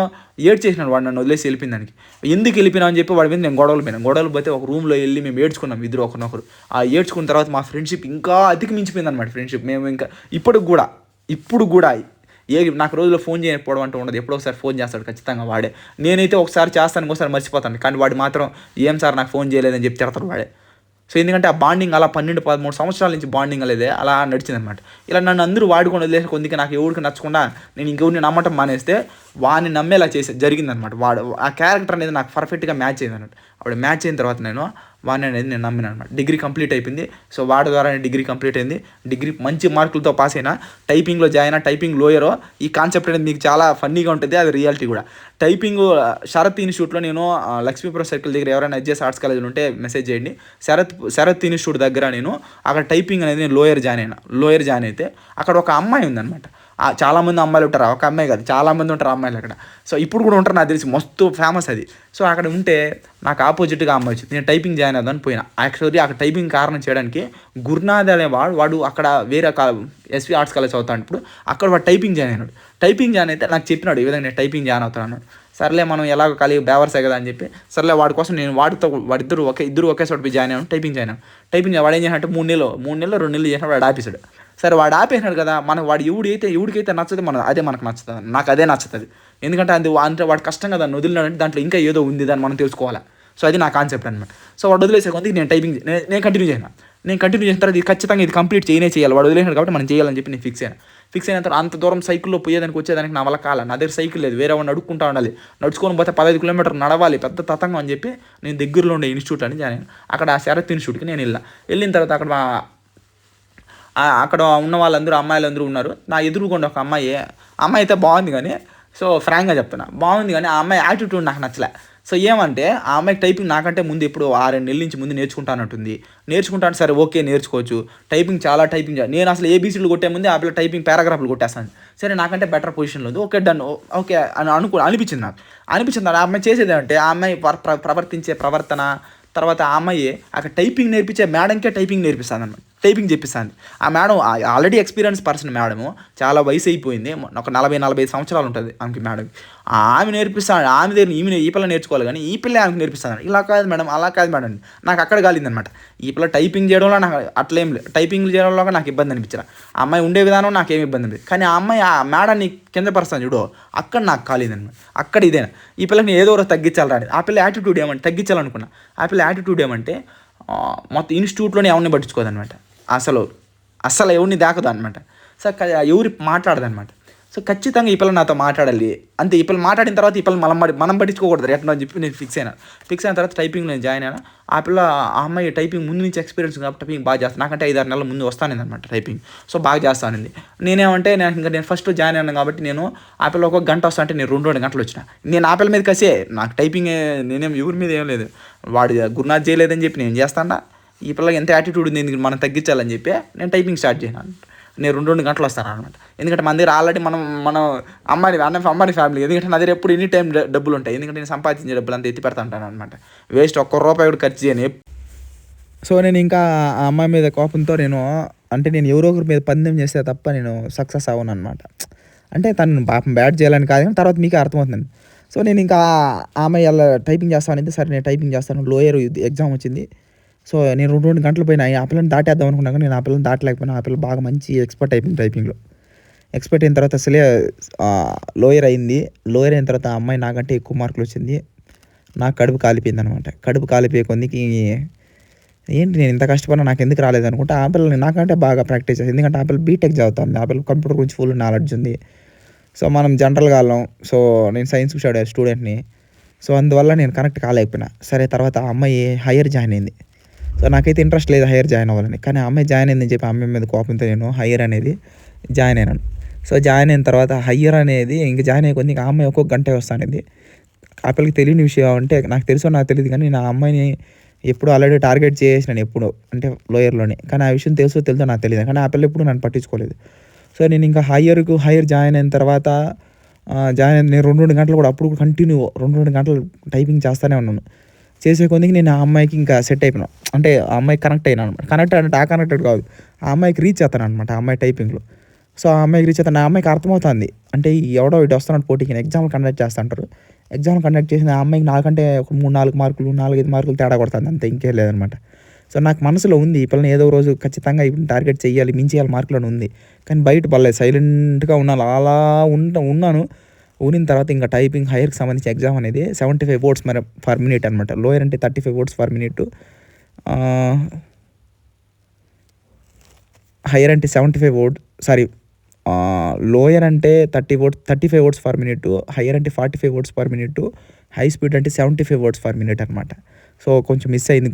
ఏడ్చేసినాడు వాడు నన్ను వదిలేసి వెళ్ళిపోయిన దానికి. ఎందుకు వెళ్ళిపోయినా అని చెప్పి వాడి మీద నేను గొడవలు పోతే ఒక రూమ్లో వెళ్ళి మేము ఏడ్చుకున్నాం ఇద్దరు ఒకరినొకరు. ఆ ఏడ్చుకున్న తర్వాత మా ఫ్రెండ్షిప్ ఇంకా అతికిమించిపోయింది అనమాట. ఫ్రెండ్షిప్ మేము ఇంకా ఇప్పుడు కూడా నాకు రోజులో ఫోన్ చేయకపోవడం అంటూ ఉండదు. ఎప్పుడో ఒకసారి ఫోన్ చేస్తాడు ఖచ్చితంగా వాడే. నేనైతే ఒకసారి చేస్తాను, ఇంకోసారి మర్చిపోతాను. కానీ వాడు మాత్రం ఏం సార్ నాకు ఫోన్ చేయలేదని చెప్పి తిడతాడు వాడే. సో ఎందుకంటే ఆ బాండింగ్ అలా 12-13 సంవత్సరాల నుంచి బాండింగ్ అనేది అలా నడిచిందనమాట. ఇలా నన్ను అందరూ వాడుకొని వదిలేసి కొద్దిగా నాకు ఎవరికి నచ్చకుండా నేను ఇంకెవరిని నమ్మటం మానేస్తే వాడిని నమ్మేలా జరిగిందనమాట. వాడు ఆ క్యారెక్టర్ అనేది నాకు పర్ఫెక్ట్గా మ్యాచ్ అయింది అన్నట్టు. అప్పుడు మ్యాచ్ అయిన తర్వాత వాడిని అనేది నేను నమ్మిన అనమాట. డిగ్రీ కంప్లీట్ అయిపోయింది. సో వాడి ద్వారా డిగ్రీ కంప్లీట్ అయింది. డిగ్రీ మంచి మార్కులతో పాస్ అయినా. టైపింగ్లో జాయిన్ టైపింగ్ లోయరో. ఈ కాన్సెప్ట్ అనేది మీకు చాలా ఫన్నీగా ఉంటుంది, అది రియాలిటీ కూడా. టైపింగ్ శరత్ ఇన్స్టిట్యూట్లో నేను లక్ష్మీపురం సర్కిల్ దగ్గర ఎవరైనా హెచ్ఎస్ ఆర్ట్స్ కాలేజీలో ఉంటే మెసేజ్ చేయండి. శరత్ ఇన్స్టిట్యూట్ దగ్గర నేను అక్కడ టైపింగ్ అనేది నేను లోయర్ జాయిన్ అయితే అక్కడ ఒక అమ్మాయి ఉందన్నమాట. చాలామంది అమ్మాయిలు ఉంటారు, ఒక అమ్మాయి కాదు చాలామంది ఉంటారు అమ్మాయిలు అక్కడ. సో ఇప్పుడు కూడా ఉంటారు, నాకు తెలిసి మస్తు ఫేమస్ అది. సో అక్కడ ఉంటే నాకు ఆపోజిట్గా అమ్మాయి వచ్చింది. నేను టైపింగ్ జాయిన్ అవుదామని పోయినా. యాక్చువల్లీ అక్కడ టైపింగ్ కారణం చేయడానికి గురునాథ్ అనేవాడు అక్కడ వేరే ఎస్వి ఆర్ట్స్ కాలేజ్ చదువుతాడు. అక్కడ వాడు టైపింగ్ జాయిన్ అయినాడు. టైపింగ్ జాయిన్ అయితే నాకు చెప్పినాడు ఈ విధంగా నేను టైపింగ్ జాయిన్ అవుతాను అన్నాడు. సర్లే మనం ఎలాగో కలిగి బేవర్సే కదా అని చెప్పి సర్లే వాడి కోసం నేను ఇద్దరు ఒకే చోట పోయి జాయిన్ అయ్యాను. టైపింగ్ వాడు ఏం చేసినట్టు 3 నెలలు 2 నెలలు చేసినా వాడు ఆపేశాడు. సరే వాడు ఆపేసినాడు కదా, వాడు ఎవడికైతే నచ్చదు అదే మనకు నచ్చుతుంది. నాకు అదే నచ్చుతుంది. ఎందుకంటే అంటే వాడు కష్టంగా దాన్ని వదిలినాడంటే దాంట్లో ఇంకా ఏదో ఉంది, దాన్ని మనం తెలుసుకోవాలి. సో అది నా కాన్సెప్ట్ అనమాట. సో వాడు వదిలేసే కొద్దిగా నేను కంటిన్యూ చేసిన తర్వాత ఇది ఖచ్చితంగా ఇది కంప్లీట్ చేయాలి. వాడు వదిలేసాడు కాబట్టి మనం చేయాలని చెప్పి నేను ఫిక్స్ అయిన తర్వాత అంత దూరం సైకిల్లో పోయేదానికి వచ్చేదానికి నా వల్ల కాల. నా దగ్గర సైకిల్ లేదు, వేరే వాడిని అడుక్కుంటా ఉండాలి. నడుచుకొని పోతే 15 కిలోమీటర్లు నడవాలి, పెద్ద తతంగం అని చెప్పి నేను దగ్గరలో ఉండే ఇన్స్టిట్యూట్ అని జాయిన్ అయ్యాను. అక్కడ ఆ శరత్ ఇన్స్టిట్యూట్కి నేను వెళ్ళిన తర్వాత అక్కడ ఉన్న వాళ్ళందరూ అమ్మాయిలందరూ ఉన్నారు. నా ఎదురుగుండా ఒక అమ్మాయి అయితే బాగుంది, కానీ సో ఫ్రాంక్గా చెప్తున్నా బాగుంది, కానీ ఆ అమ్మాయి యాటిట్యూడ్ నాకు నచ్చలే. సో ఏమంటే ఆ అమ్మాయికి టైపింగ్ నాకంటే ముందు ఇప్పుడు 6 నెలల నుంచి ముందు నేర్చుకుంటాను. సరే ఓకే నేర్చుకోవచ్చు, టైపింగ్ నేను అసలు ఏబీసీలు కొట్టే ముందే ఆ పిల్ల టైపింగ్ పారాగ్రాఫ్లు కొట్టేస్తాను. సరే నాకంటే బెటర్ పొజిషన్లో ఉంది, ఓకే డన్ ఓకే అని అనిపించింది ఆ అమ్మాయి చేసేది అంటే ఆ అమ్మాయి ప్రవర్తించే ప్రవర్తన. తర్వాత ఆ అమ్మాయి అక్కడ టైపింగ్ నేర్పించే మేడంకే టైపింగ్ నేర్పిస్తుంది అన్నమాట. టైపింగ్ చెప్పిస్తుంది ఆ madam. Already experience person madam, చాలా వయసు అయిపోయింది, ఒక 40-45 సంవత్సరాలు ఉంటుంది ఆమెకి. మేడం ఆమె నేర్పిస్తాను, ఆమె దగ్గర ఈ పిల్ల నేర్చుకోవాలి, కానీ ఈ పిల్ల ఆమెకు నేర్పిస్తాను. ఇలా కాదు మేడం, అలా కాదు మేడం, నాకు అక్కడ కాలిందనమాట. ఈ పిల్ల టైపింగ్ చేయడంలో నాకు అట్లేం లేదు, టైపింగ్ చేయడంలో నాకు ఇబ్బంది అనిపించరా. ఆ అమ్మాయి ఉండే విధానం నాకేం ఇబ్బంది అనిపించదు, కానీ ఆ అమ్మాయి ఆ మేడాన్ని కింద పరుస్తాను చూడు, అక్కడ నాకు కాలిందనమాట. అక్కడ ఇదేనా ఈ పిల్లకి ఏదో తగ్గించాలి రాని. ఆ పిల్ల యాటిట్యూడ్ ఏమంటే తగ్గించాలనుకున్నా. ఆ పిల్ల యాటిట్యూడ్ ఏమంటే మొత్తం ఇన్స్టిట్యూట్లోనే ఎవరిని పట్టించుకోదనమాట. అసలు ఎవరిని దాకదు అనమాట. సో ఎవరి మాట్లాడదనమాట. సో ఖచ్చితంగా ఈ పిల్ల నాతో మాట్లాడాలి అంతే. ఈ పిల్ల మాట్లాడిన తర్వాత ఈ పిల్ల మనం పట్టించుకోకూడదు ఎట్లా అని చెప్పి నేను ఫిక్స్ అయిన తర్వాత టైపింగ్ నేను జాయిన్ అయినా. ఆ అమ్మాయి టైపింగ్ ముందు నుంచి ఎక్స్పీరియన్స్ కాబట్టి టైపింగ్ బాగా చేస్తాను. నాకంటే 5-6 నెలల ముందు వస్తాను అనమాట టైపింగ్. సో బాగా చేస్తానండి. నేనేమంటే నేను ఫస్ట్ జాయిన్ అయినాను కాబట్టి నేను ఆ పిల్ల 1 గంట వస్తా అంటే నేను 2 గంటలు వచ్చిన. నేను ఆ పిల్ల మీద కసే, నాకు టైపింగ్ నేనేం ఎవరి మీద ఏం లేదు, వాడు గురునాథ్ చేయలేదని చెప్పి నేను చేస్తాను. ఈ పిల్లకి ఎంత యాటిట్యూడ్ ఉంది మనం తగ్గించాలని చెప్పి నేను టైపింగ్ స్టార్ట్ చేసినాను. నేను 2 గంటలు వస్తాను అనమాట. ఎందుకంటే మన దగ్గర ఆల్రెడీ మనం అమ్మాయి ఫ్యామిలీ, ఎందుకంటే నా దగ్గర ఎప్పుడు ఎనీ టైం డబ్బులు ఉంటాయి. ఎందుకంటే నేను సంపాదించే డబ్బులు అంతా ఎత్తి పెడతా ఉంటాను అనమాట. వేస్ట్ ₹1 కూడా ఖర్చు చేయను. సో నేను ఇంకా ఆ అమ్మాయి మీద కోపంతో నేను ఎవరో ఒకరి మీద పందెం చేస్తే తప్ప నేను సక్సెస్ అవ్వను అనమాట. అంటే తను పాపం బ్యాడ్ చేయాలని కాదు, కానీ తర్వాత మీకే అర్థమవుతుంది. సో నేను ఇంకా ఆ అమ్మాయి అలా టైపింగ్ చేస్తానంటే సరే నేను టైపింగ్ చేస్తాను. లోయర్ ఎగ్జామ్ వచ్చింది. సో నేను 2 గంటలు పోయినా. ఆ పిల్లని దాటేద్దాం అనుకున్నాను, కానీ నేను ఆ పిల్లని దాటలేకపోయినా. ఆ పిల్ల బాగా మంచి ఎక్స్పర్ట్ అయిపోయింది టైపింగ్లో. ఎక్స్పర్ట్ అయిన తర్వాత అసలే లోయర్ అయింది. లోయర్ అయిన తర్వాత ఆ అమ్మాయి నాకంటే ఎక్కువ మార్కులు వచ్చింది. నాకు కడుపు కాలిపోయింది అనమాట. కడుపు కాలిపోయే కొందికి ఏంటి నేను ఇంత కష్టపడినా నాకు ఎందుకు రాలేదు అనుకుంటే ఆ పిల్లని నాకంటే బాగా ప్రాక్టీస్ చేసింది. ఎందుకంటే ఆ పిల్ల బీటెక్ చదువుతుంది, ఆ పిల్ల కంప్యూటర్ గురించి ఫుల్ నాలెడ్జ్ ఉంది. సో మనం జనరల్గా వాళ్ళం. సో నేను సైన్స్ స్టూడెంట్ని. సో అందువల్ల నేను కనెక్ట్ కాలేకపోయినా. సరే తర్వాత ఆ అమ్మాయి హైయర్ జాయిన్ అయింది. సో నాకైతే ఇంట్రెస్ట్ లేదు హైయర్ జాయిన్ అవ్వాలని, కానీ ఆ అమ్మాయి జాయిన్ అయిందని చెప్పి ఆ అమ్మాయి మీద కోపంతో నేను హైయర్ అనేది జాయిన్ అయినాను. సో జాయిన్ అయిన తర్వాత హైయర్ అనేది ఇంక జాయిన్ అయ్యే ఆ అమ్మాయి 1 గంటే వస్తానేది. ఆ పిల్లకి తెలియని విషయం అంటే నాకు తెలియదు, కానీ నేను ఆ అమ్మాయిని ఎప్పుడు ఆల్రెడీ టార్గెట్ చేసేసినాను ఎప్పుడో అంటే లోయర్‌లోనే. కానీ ఆ విషయం తెలుసో నాకు తెలీదు. కానీ ఆ పిల్ల ఎప్పుడు నన్ను పట్టించుకోలేదు. సో, నేను ఇంకా హైయర్ జాయిన్ అయిన తర్వాత జాయిన్ అయిన నేను 2 గంటలు కూడా అప్పుడు కంటిన్యూ 2 గంటలు టైపింగ్ చేస్తానే ఉన్నాను. చేసే కొద్దికి నేను ఆ అమ్మాయికి ఇంకా సెట్ అయిపోయినా. అంటే ఆ అమ్మాయికి కనెక్ట్ అయినాను. కనెక్టెడ్ అంటే కనెక్టెడ్ కాదు. ఆ అమ్మాయికి రీచ్ అవుతాననమాట ఆ అమ్మాయి టైపింగ్‌లో. సో, ఆ అమ్మాయికి రీచ్ అవుతాను. ఆ అమ్మాయికి అర్థమవుతుంది. అంటే ఎవడో ఇటు వస్తున్నాడు పోటీకి ఎగ్జామ్‌లు కండక్ట్ చేస్తుంటారు. ఎగ్జామ్‌లు కండక్ట్ చేసిన ఆ అమ్మాయికి నాకంటే ఒక 3, 4 మార్కులు, 4, 5 మార్కులు తేడా కొడతాంది అంతే ఇంకేం లేదనమాట. సో, నాకు మనసులో ఉంది ఈ పిల్లని ఏదో రోజు ఖచ్చితంగా ఇప్పుడు టార్గెట్ చేయాలి, మించేయాలి మార్కులని ఉంది. కానీ బయట పడలేదు. సైలెంట్‌గా ఉన్నాను. అలా ఉన్నాను. ఊనిన తర్వాత ఇంకా టైపింగ్ హైయర్‌కి సంబంధించి ఎగ్జామ్ అనేది 75 వర్డ్స్ పర్ మినిట్ అనమాట. లోయర్ అంటే 35 వర్డ్స్ పర్ మినిట్. హైయర్ అంటే 75 వర్డ్ సారీ లోయర్ అంటే 35 వర్డ్స్ పర్ మినిట్. హైయర్ అంటే 45 words per minute. High speed అంటే 75 వర్డ్స్ పర్ మినిట్ అనమాట. సో, కొంచెం మిస్ అయింది.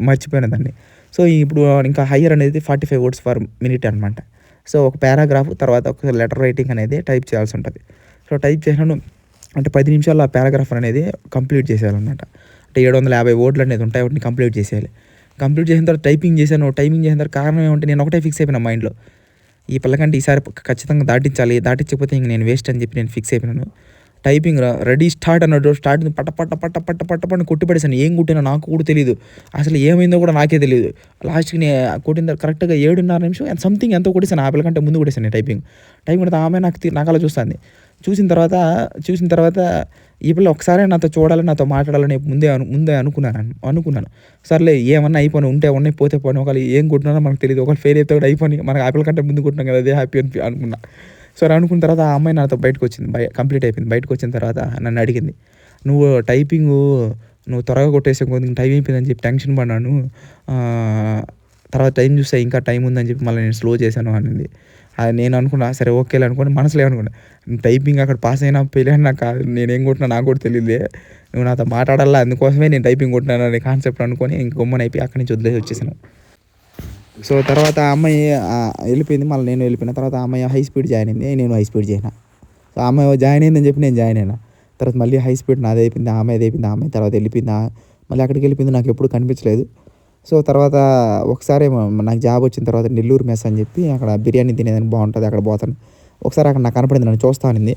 మర్చిపోయాను దాన్ని. సో, ఇప్పుడు ఇంకా హైయర్ అనేది 45 వర్డ్స్ పర్ మినిట్ అనమాట. సో, ఒక పారాగ్రాఫ్ తర్వాత ఒక లెటర్ రైటింగ్ అనేది టైప్ చేయాల్సి ఉంటుంది. సో, టైప్ చేసినాను అంటే 10 నిమిషాల్లో ఆ పారాగ్రాఫ్ అనేది కంప్లీట్ చేసేయాలన్నమాట. అంటే 750 వర్డ్లు అనేది ఉంటాయి. వాటిని కంప్లీట్ చేసేయాలి. కంప్లీట్ చేసిన తర్వాత టైపింగ్ చేశాను. టైపింగ్ చేసిన తర్వాత కారణం ఏమంటే నేను ఒకటే ఫిక్స్ అయిపోయినా మైండ్‌లో. ఈ పిల్లకంటే ఈసారి ఖచ్చితంగా దాటించాలి. దాటించకపోతే ఇంక నేను వేస్ట్ అని చెప్పి నేను ఫిక్స్ అయిపోయినాను. టైపింగ్ రెడీ స్టార్ట్ అన్నాడు. స్టార్ట్ పట్ట పట్ట పట్ట పట్ట పట్ట పట్ట కొట్టి పడేసాను. ఏం కొట్టినా నాకు కూడా తెలీదు. అసలు ఏమైందో కూడా నాకే తెలీదు. లాస్ట్‌కి కొట్టిన తర్వాత కరెక్ట్‌గా 7:30 నిమిషం సంథింగ్ ఎంతో కొట్టేసాను. ఆ పిల్లకంటే ముందు కొట్టేసాను నేను టైపింగ్. టైపింగ్ కొడితే ఆమె నాకు అలా చూస్తుంది. చూసిన తర్వాత ఈ పిల్ల ఒకసారి నాతో చూడాలి, నాతో మాట్లాడాలని ముందే అనుకున్నాను. సర్లే ఏమన్నా అయిపోని ఉంటే ఉన్నాయి, పోతే పోనీ. ఒకవేళ ఏం కొట్టినానో మనకు తెలీదు. ఒకవేళ ఫెయిల్ అయితే కూడా అయిపోని. మనకు ఆ పిల్ల కంటే ముందు కొట్టినాం కదా! అదే హ్యాపీ అనుకున్నా. సరే అనుకున్న తర్వాత ఆ అమ్మాయి నాతో బయటకొచ్చింది. కంప్లీట్ అయిపోయింది. బయటకొచ్చిన తర్వాత నన్ను అడిగింది. "నువ్వు టైపింగు నువ్వు త్వరగా కొట్టేసే కొద్దిగా టైం అయిపోయిందని చెప్పి టెన్షన్ పడ్డాను. తర్వాత టైం చూస్తే ఇంకా టైం ఉందని చెప్పి మళ్ళీ నేను స్లో చేశాను" అనింది. అది నేను అనుకున్నా సరే ఓకేలే అనుకోని మనసులో ఏమనుకున్నా టైపింగ్ అక్కడ పాస్ అయినా ఫెయిల్ అయినా నాకు కాదు. నేనేం కొట్టినా నాకు కూడా తెలీదులే. నువ్వు నాతో మాట్లాడాలా అందుకోసమే నేను టైపింగ్ కొట్టినాను అనే కాన్సెప్ట్ అనుకోని ఇంక గమ్మునైపోయి అక్కడి నుంచి వదిలేసి వచ్చేసాను. సో, తర్వాత ఆ అమ్మాయి వెళ్ళిపోయింది. మళ్ళీ నేను వెళ్ళిపోయిన తర్వాత ఆ అమ్మాయి హై స్పీడ్ జాయిన్ అయింది. నేను హై స్పీడ్ చేసినా. సో, ఆ అమ్మాయి జాయిన్ అయిందని చెప్పి నేను జాయిన్ అయినా. తర్వాత మళ్ళీ హై స్పీడ్ నాది అయిపోయింది. ఆ అమ్మాయిది అయిపోయింది. ఆ అమ్మాయి తర్వాత వెళ్ళిపోయింది. మళ్ళీ అక్కడికి వెళ్ళిపోయింది. నాకు ఎప్పుడు కనిపించలేదు. సో, తర్వాత ఒకసారేమో నాకు జాబ్ వచ్చిన తర్వాత నెల్లూరు మెస్ అని చెప్పి అక్కడ బిర్యానీ తినేదానికి బాగుంటుంది. అక్కడ పోతాను. ఒకసారి అక్కడ నాకు కనపడింది. నన్ను చూస్తా అనింది.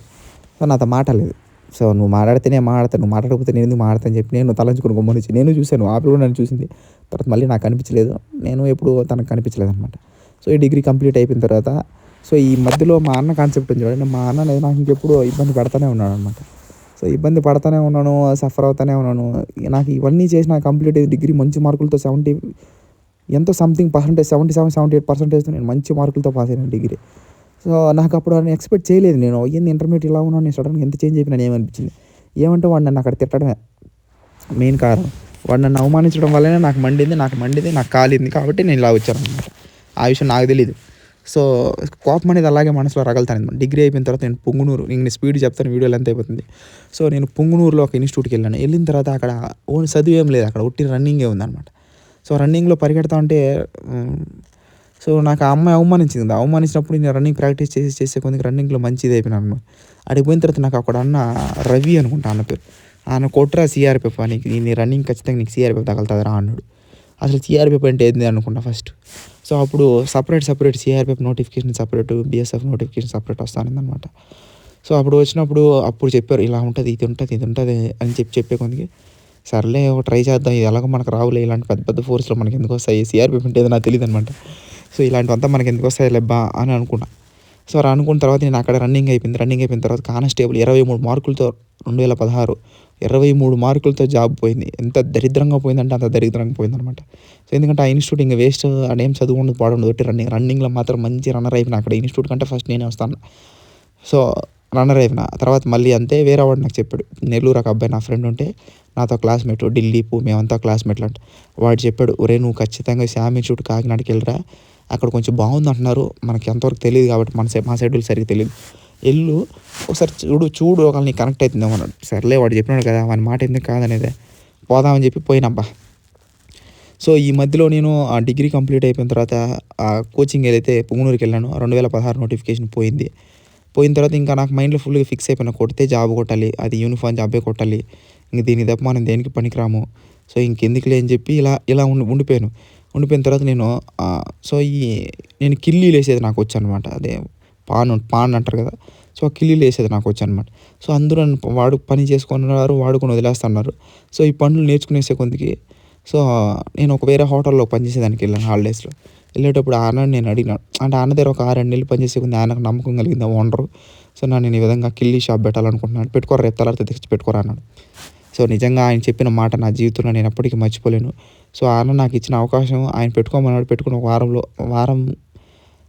సో, నాతో మాట్లాడలేదు. సో, నువ్వు మాట్లాడితేనే మాట్లాడతాను. నువ్వు మాట్లాడకపోతే నేను ఎందుకు మాట్లాడతాను అని చెప్పి నేను తలంచుకుని గమ్మునుంచి నేను చూశాను. ఆ పిల్ల కూడా నన్ను చూసింది. తర్వాత మళ్ళీ నాకు కనిపించలేదు. నేను ఎప్పుడు తనకు కనిపించలేదనమాట. సో, ఈ డిగ్రీ కంప్లీట్ అయిపోయిన తర్వాత సో, ఈ మధ్యలో మా అన్న కాన్సెప్ట్ ఉంది చూడండి. మా అన్న అనేది నాకు ఇంకెప్పుడు ఇబ్బంది పెడతానే ఉన్నాడనమాట. సో, ఇబ్బంది పడతానే ఉన్నాను. సఫర్ అవుతానే ఉన్నాను. నాకు ఇవన్నీ చేసిన కంప్లీట్ డిగ్రీ మంచి మార్కులతో ఎంతో సంథింగ్ పర్సెంటేజ్ 77, 78% నేను మంచి మార్కులతో పాస్ అయినాను డిగ్రీ. సో, నాకు అప్పుడు అని ఎక్స్పెక్ట్ చేయలేదు నేను. ఏంది ఇంటర్మీడియేట్ ఇలా ఉన్నాను. నేను సడన్‌గా ఎంత చేంజ్ అయిపోయినాను ఏమనిపించింది. ఏమంటే వాడు నన్ను అక్కడ తిట్టడమే మెయిన్ కారణం. వాడు నన్ను అవమానించడం వల్లనే నాకు మండింది, నాకు కాలింది కాబట్టి నేను ఇలా వచ్చాననమాట. ఆ విషయం నాకు తెలీదు. సో, కోపం అనేది అలాగే మనసులో రగులుతాననమాట. డిగ్రీ అయిపోయిన తర్వాత నేను పొంగునూరు నేను స్పీడ్ చెప్తాను వీడియో లెంత్ అయిపోతుంది. సో, నేను పొంగునూరులో ఒక ఇన్‌స్టిట్యూట్‌కి వెళ్ళాను. వెళ్ళిన తర్వాత అక్కడ ఓన్లీ చదువు ఏం లేదు. అక్కడ ఉట్టి రన్నింగే ఉందనమాట. సో, రన్నింగ్‌లో పరిగెడతా ఉంటే సో, నాకు ఆ అమ్మాయి అవమానించింది. అవమానించినప్పుడు నేను రన్నింగ్ ప్రాక్టీస్ చేసే కొద్దిగా రన్నింగ్‌లో మంచి ఇది అయిపోయినాను అనమాట. ఆడికి పోయిన తర్వాత నాకు అక్కడ అన్న రవి అనుకుంటా అన్న పేరు. ఆయన కొట్రా సీఆర్‌పీఎఫ్ నీ రన్నింగ్ ఖచ్చితంగా నీకు సీఆర్‌పీఎఫ్ తగులుతుందిరా అన్నాడు. అసలు సీఆర్‌పీఎఫ్ అంటే ఏంది అనుకున్నా ఫస్ట్. సో, అప్పుడు separate CRPF notification separate, BSF notification separate వస్తానన్నమాట. సో, అప్పుడు వచ్చినప్పుడు అప్పుడు చెప్పారు ఇలా ఉంటుంది, ఇది ఉంటుంది అని చెప్పే కొద్దికి సర్లే ట్రై చేద్దాం. ఇది ఎలాగో మనకు రావులే ఇలాంటి పెద్ద పెద్ద ఫోర్స్‌లో మనకి ఎందుకు వస్తాయి. సీఆర్‌పీఎఫ్ అంటే ఏదో నాకు తెలీదనమాట. సో, ఇలాంటివంతా మనకి ఎందుకు వస్తాయిలే అని అనుకున్నా. సో, అనుకున్న తర్వాత నేను అక్కడ రన్నింగ్ అయిపోయిన తర్వాత కానిస్టేబుల్ 23 మార్కులతో 2016 23 మార్కులతో జాబ్ పోయింది. ఎంత దరిద్రంగా పోయిందంటే అంత దరిద్రంగా పోయిందనమాట. సో, ఎందుకంటే ఆ ఇన్‌స్టిట్యూట్ ఇంక వేస్ట్ ఆడేం చదువు ఉండదు పాడుండదు. ఒట్టి రన్నింగ్‌లో మాత్రం మంచి రన్నర్ అయిపోయినా. అక్కడ ఇన్‌స్టిట్యూట్ కంటే ఫస్ట్ నేనే వస్తాను. సో, రన్నర్ అయిపోయినా. తర్వాత మళ్ళీ అంతే వేరే వాడు నాకు చెప్పాడు. నెల్లూరు ఒక అబ్బాయి నా ఫ్రెండ్ ఉంటే నాతో క్లాస్‌మేట్ ఢిల్లీపు మేమంతా క్లాస్‌మేట్లు అంట. వాడు చెప్పాడు, "ఒరేయ్ నువ్వు ఖచ్చితంగా శ్యామ్ ఇన్‌స్టిట్యూట్ కాకినాడకి వెళ్ళిరా. అక్కడ కొంచెం బాగుందంటున్నారు. మనకి ఎంతవరకు తెలీదు కాబట్టి మా సైడ్ వాళ్ళకి సరిగ్గా తెలీదు. ఎళ్ళు ఒకసారి చూడు ఒకవేళ నీకు కనెక్ట్ అవుతుందేమో" అన్నాడు. సర్లే వాడు చెప్పినాడు కదా వాని మాట ఎందుకు కాదనేదే పోదామని చెప్పి పోయినబ్బా. సో, ఈ మధ్యలో నేను ఆ డిగ్రీ కంప్లీట్ అయిపోయిన తర్వాత కోచింగ్ ఏదైతే పుంగనూరుకి వెళ్ళానో 2016 నోటిఫికేషన్ పోయింది. పోయిన తర్వాత ఇంకా నాకు మైండ్‌లో ఫుల్‌గా ఫిక్స్ అయిపోయినా కొడితే జాబ్ కొట్టాలి. అది యూనిఫామ్ జాబే కొట్టాలి. ఇంక దీనికి తప్ప మనం దేనికి పనికిరాము. సో ఇంకెందుకులే అని చెప్పి ఇలా ఇలా ఉండిపోయాను. ఉండిపోయిన తర్వాత సో నేను కిల్లీలేసేది నాకొచ్చనమాట. అదే పాన్ అంటారు కదా! సో ఆ కిల్లీలేసేది నాకొచ్చనమాట. సో అందరూ నన్ను పని చేసుకున్నారు, వాడుకొని వదిలేస్తున్నారు. సో ఈ పనులు నేర్చుకునేసే కొందికి సో నేను ఒక వేరే హోటల్‌లో పనిచేసేదానికెళ్ళాను హాలిడేస్‌లో. వెళ్ళేటప్పుడు ఆ అన్నని నేను అడిగినా. అంటే ఆ అన్న దగ్గర ఒక 6, 7 నెలలు పనిచేసే కొంది ఆయనకు నమ్మకం కలిగింది ఆ ఓనరు. సో నేను ఈ విధంగా కిల్లీ షాప్ పెట్టాలనుకుంటున్నాను. పెట్టుకోరా రేపు తెల్లారితే తెచ్చి పెట్టుకోరా అన్నాడు. సో నిజంగా ఆయన చెప్పిన మాట నా జీవితంలో నేను ఎప్పటికీ మర్చిపోలేను. సో ఆ అన్న నాకిచ్చిన అవకాశం ఆయన పెట్టుకోమన్నాడు. పెట్టుకుని ఒక వారం